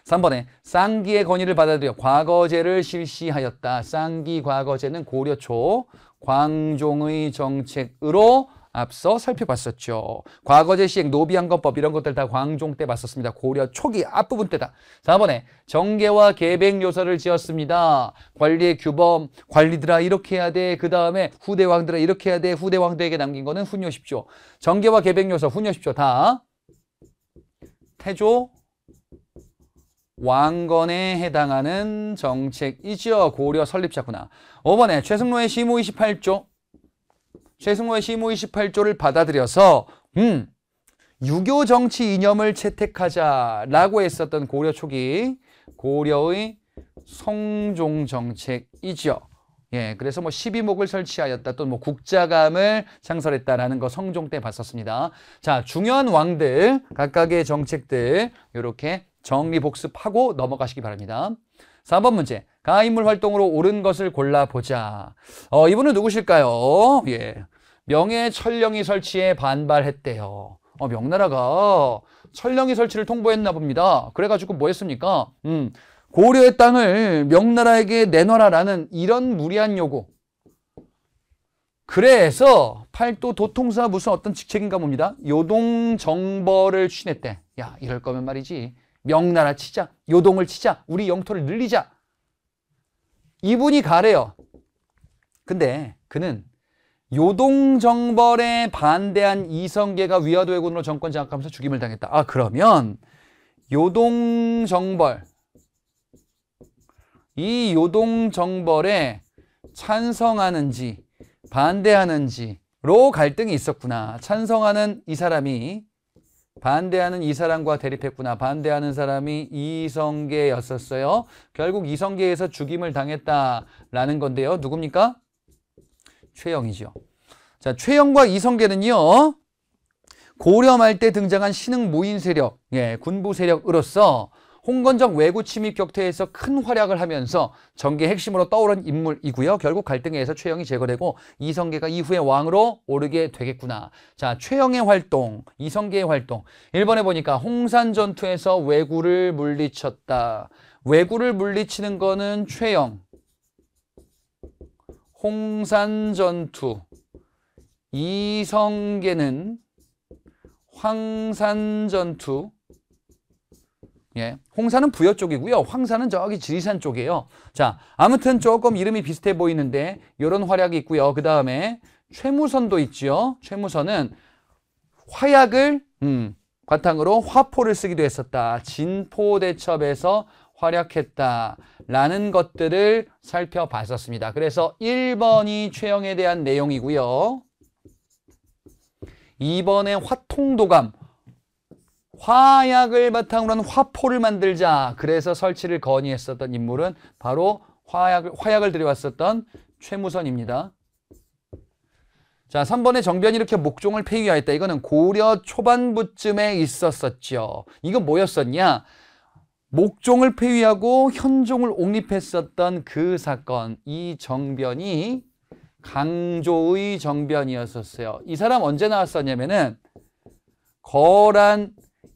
3번에 쌍기의 건의를 받아들여 과거제를 실시하였다. 쌍기 과거제는 고려 초 광종의 정책으로 앞서 살펴봤었죠. 과거제 시행, 노비항건법 이런 것들 다 광종 때 봤었습니다. 고려 초기 앞부분 때다. 4번에 정계와 계백요서를 지었습니다. 관리의 규범, 관리들아 이렇게 해야 돼. 그 다음에 후대 왕들아 이렇게 해야 돼. 후대 왕들에게 남긴 거는 훈요십시오. 정계와 계백요서, 훈요십시오. 다 태조 왕건에 해당하는 정책이죠. 고려 설립자구나. 5번에 최승로의 시무 28조. 최승로의 시무 28조를 받아들여서 유교 정치 이념을 채택하자라고 했었던 고려 초기 고려의 성종 정책이죠. 그래서 뭐 12목을 설치하였다. 또 뭐 국자감을 창설했다라는 거 성종 때 봤었습니다. 자, 중요한 왕들 각각의 정책들 이렇게 정리 복습하고 넘어가시기 바랍니다. 4번 문제. 가인물 활동으로 옳은 것을 골라보자. 이분은 누구실까요? 명예 천령이 설치에 반발했대요. 명나라가 천령이 설치를 통보했나 봅니다. 그래가지고 뭐 했습니까? 고려의 땅을 명나라에게 내놔라라는 이런 무리한 요구. 그래서 팔도 도통사 무슨 어떤 직책인가 봅니다. 요동정벌을 추진했대. 야, 이럴 거면 말이지. 명나라 치자. 요동을 치자. 우리 영토를 늘리자. 이분이 가래요. 근데 그는 요동정벌에 반대한 이성계가 위화도해군으로 정권 장악하면서 죽임을 당했다. 그러면 요동정벌, 이 요동정벌에 찬성하는지 반대하는지로 갈등이 있었구나. 찬성하는 이 사람이 반대하는 이 사람과 대립했구나. 반대하는 사람이 이성계였었어요. 결국 이성계에서 죽임을 당했다라는 건데요. 누굽니까? 최영이죠. 자, 최영과 이성계는요. 고려 말 때 등장한 신흥 무인 세력, 군부 세력으로서 홍건적 왜구 침입 격퇴에서 큰 활약을 하면서 정계의 핵심으로 떠오른 인물이고요. 결국 갈등에 의해서 최영이 제거되고 이성계가 이후에 왕으로 오르게 되겠구나. 자, 최영의 활동, 이성계의 활동. 1번에 보니까 홍산 전투에서 왜구를 물리쳤다. 왜구를 물리치는 거는 최영. 홍산 전투. 이성계는 황산 전투. 홍산은 부여 쪽이고요. 황산은 저기 지리산 쪽이에요. 자, 아무튼 조금 이름이 비슷해 보이는데 이런 활약이 있고요. 그 다음에 최무선도 있죠. 최무선은 화약을 바탕으로 화포를 쓰기도 했었다. 진포대첩에서 활약했다라는 것들을 살펴봤었습니다. 그래서 1번이 최영에 대한 내용이고요. 2번에 화통도감. 화약을 바탕으로 한 화포를 만들자. 그래서 설치를 건의했었던 인물은 바로 화약을 들여왔었던 최무선입니다. 자, 3번에 정변이 이렇게 목종을 폐위하였다. 이거는 고려 초반부쯤에 있었었죠. 이건 뭐였었냐? 목종을 폐위하고 현종을 옹립했었던 그 사건. 이 정변이 강조의 정변이었었어요. 이 사람 언제 나왔었냐면은 거란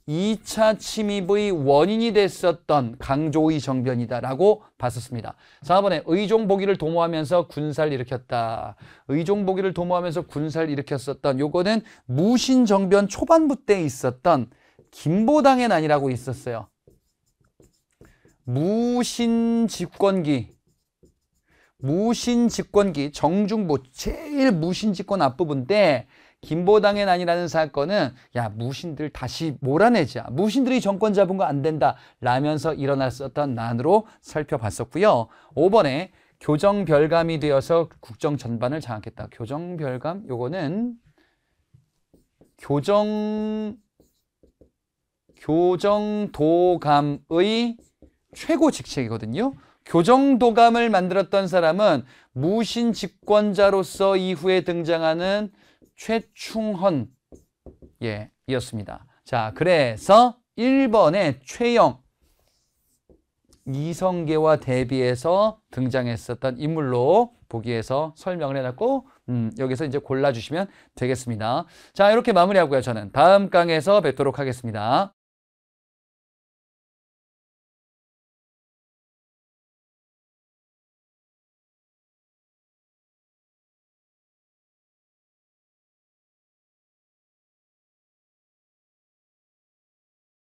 2차 침입의 원인이 됐었던 강조의 정변이다라고 봤었습니다. 4번에 의종보기를 도모하면서 군사를 일으켰다. 의종보기를 도모하면서 군사를 일으켰었던 요거는 무신정변 초반부 때 있었던 김보당의 난이라고 있었어요. 무신집권기 정중부 제일 무신집권 앞부분 때 김보당의 난이라는 사건은 야, 무신들 다시 몰아내자. 무신들이 정권 잡은 거 안 된다 라면서 일어났었던 난으로 살펴봤었고요. 5번에 교정별감이 되어서 국정 전반을 장악했다. 교정별감 요거는 교정도감의 최고 직책이거든요. 교정도감을 만들었던 사람은 무신 집권자로서 이후에 등장하는 최충헌 이었습니다. 자, 그래서 1번에 최영, 이성계와 대비해서 등장했었던 인물로 보기에서 설명을 해놨고 여기서 이제 골라주시면 되겠습니다. 자, 이렇게 마무리하고요. 저는 다음 강에서 뵙도록 하겠습니다.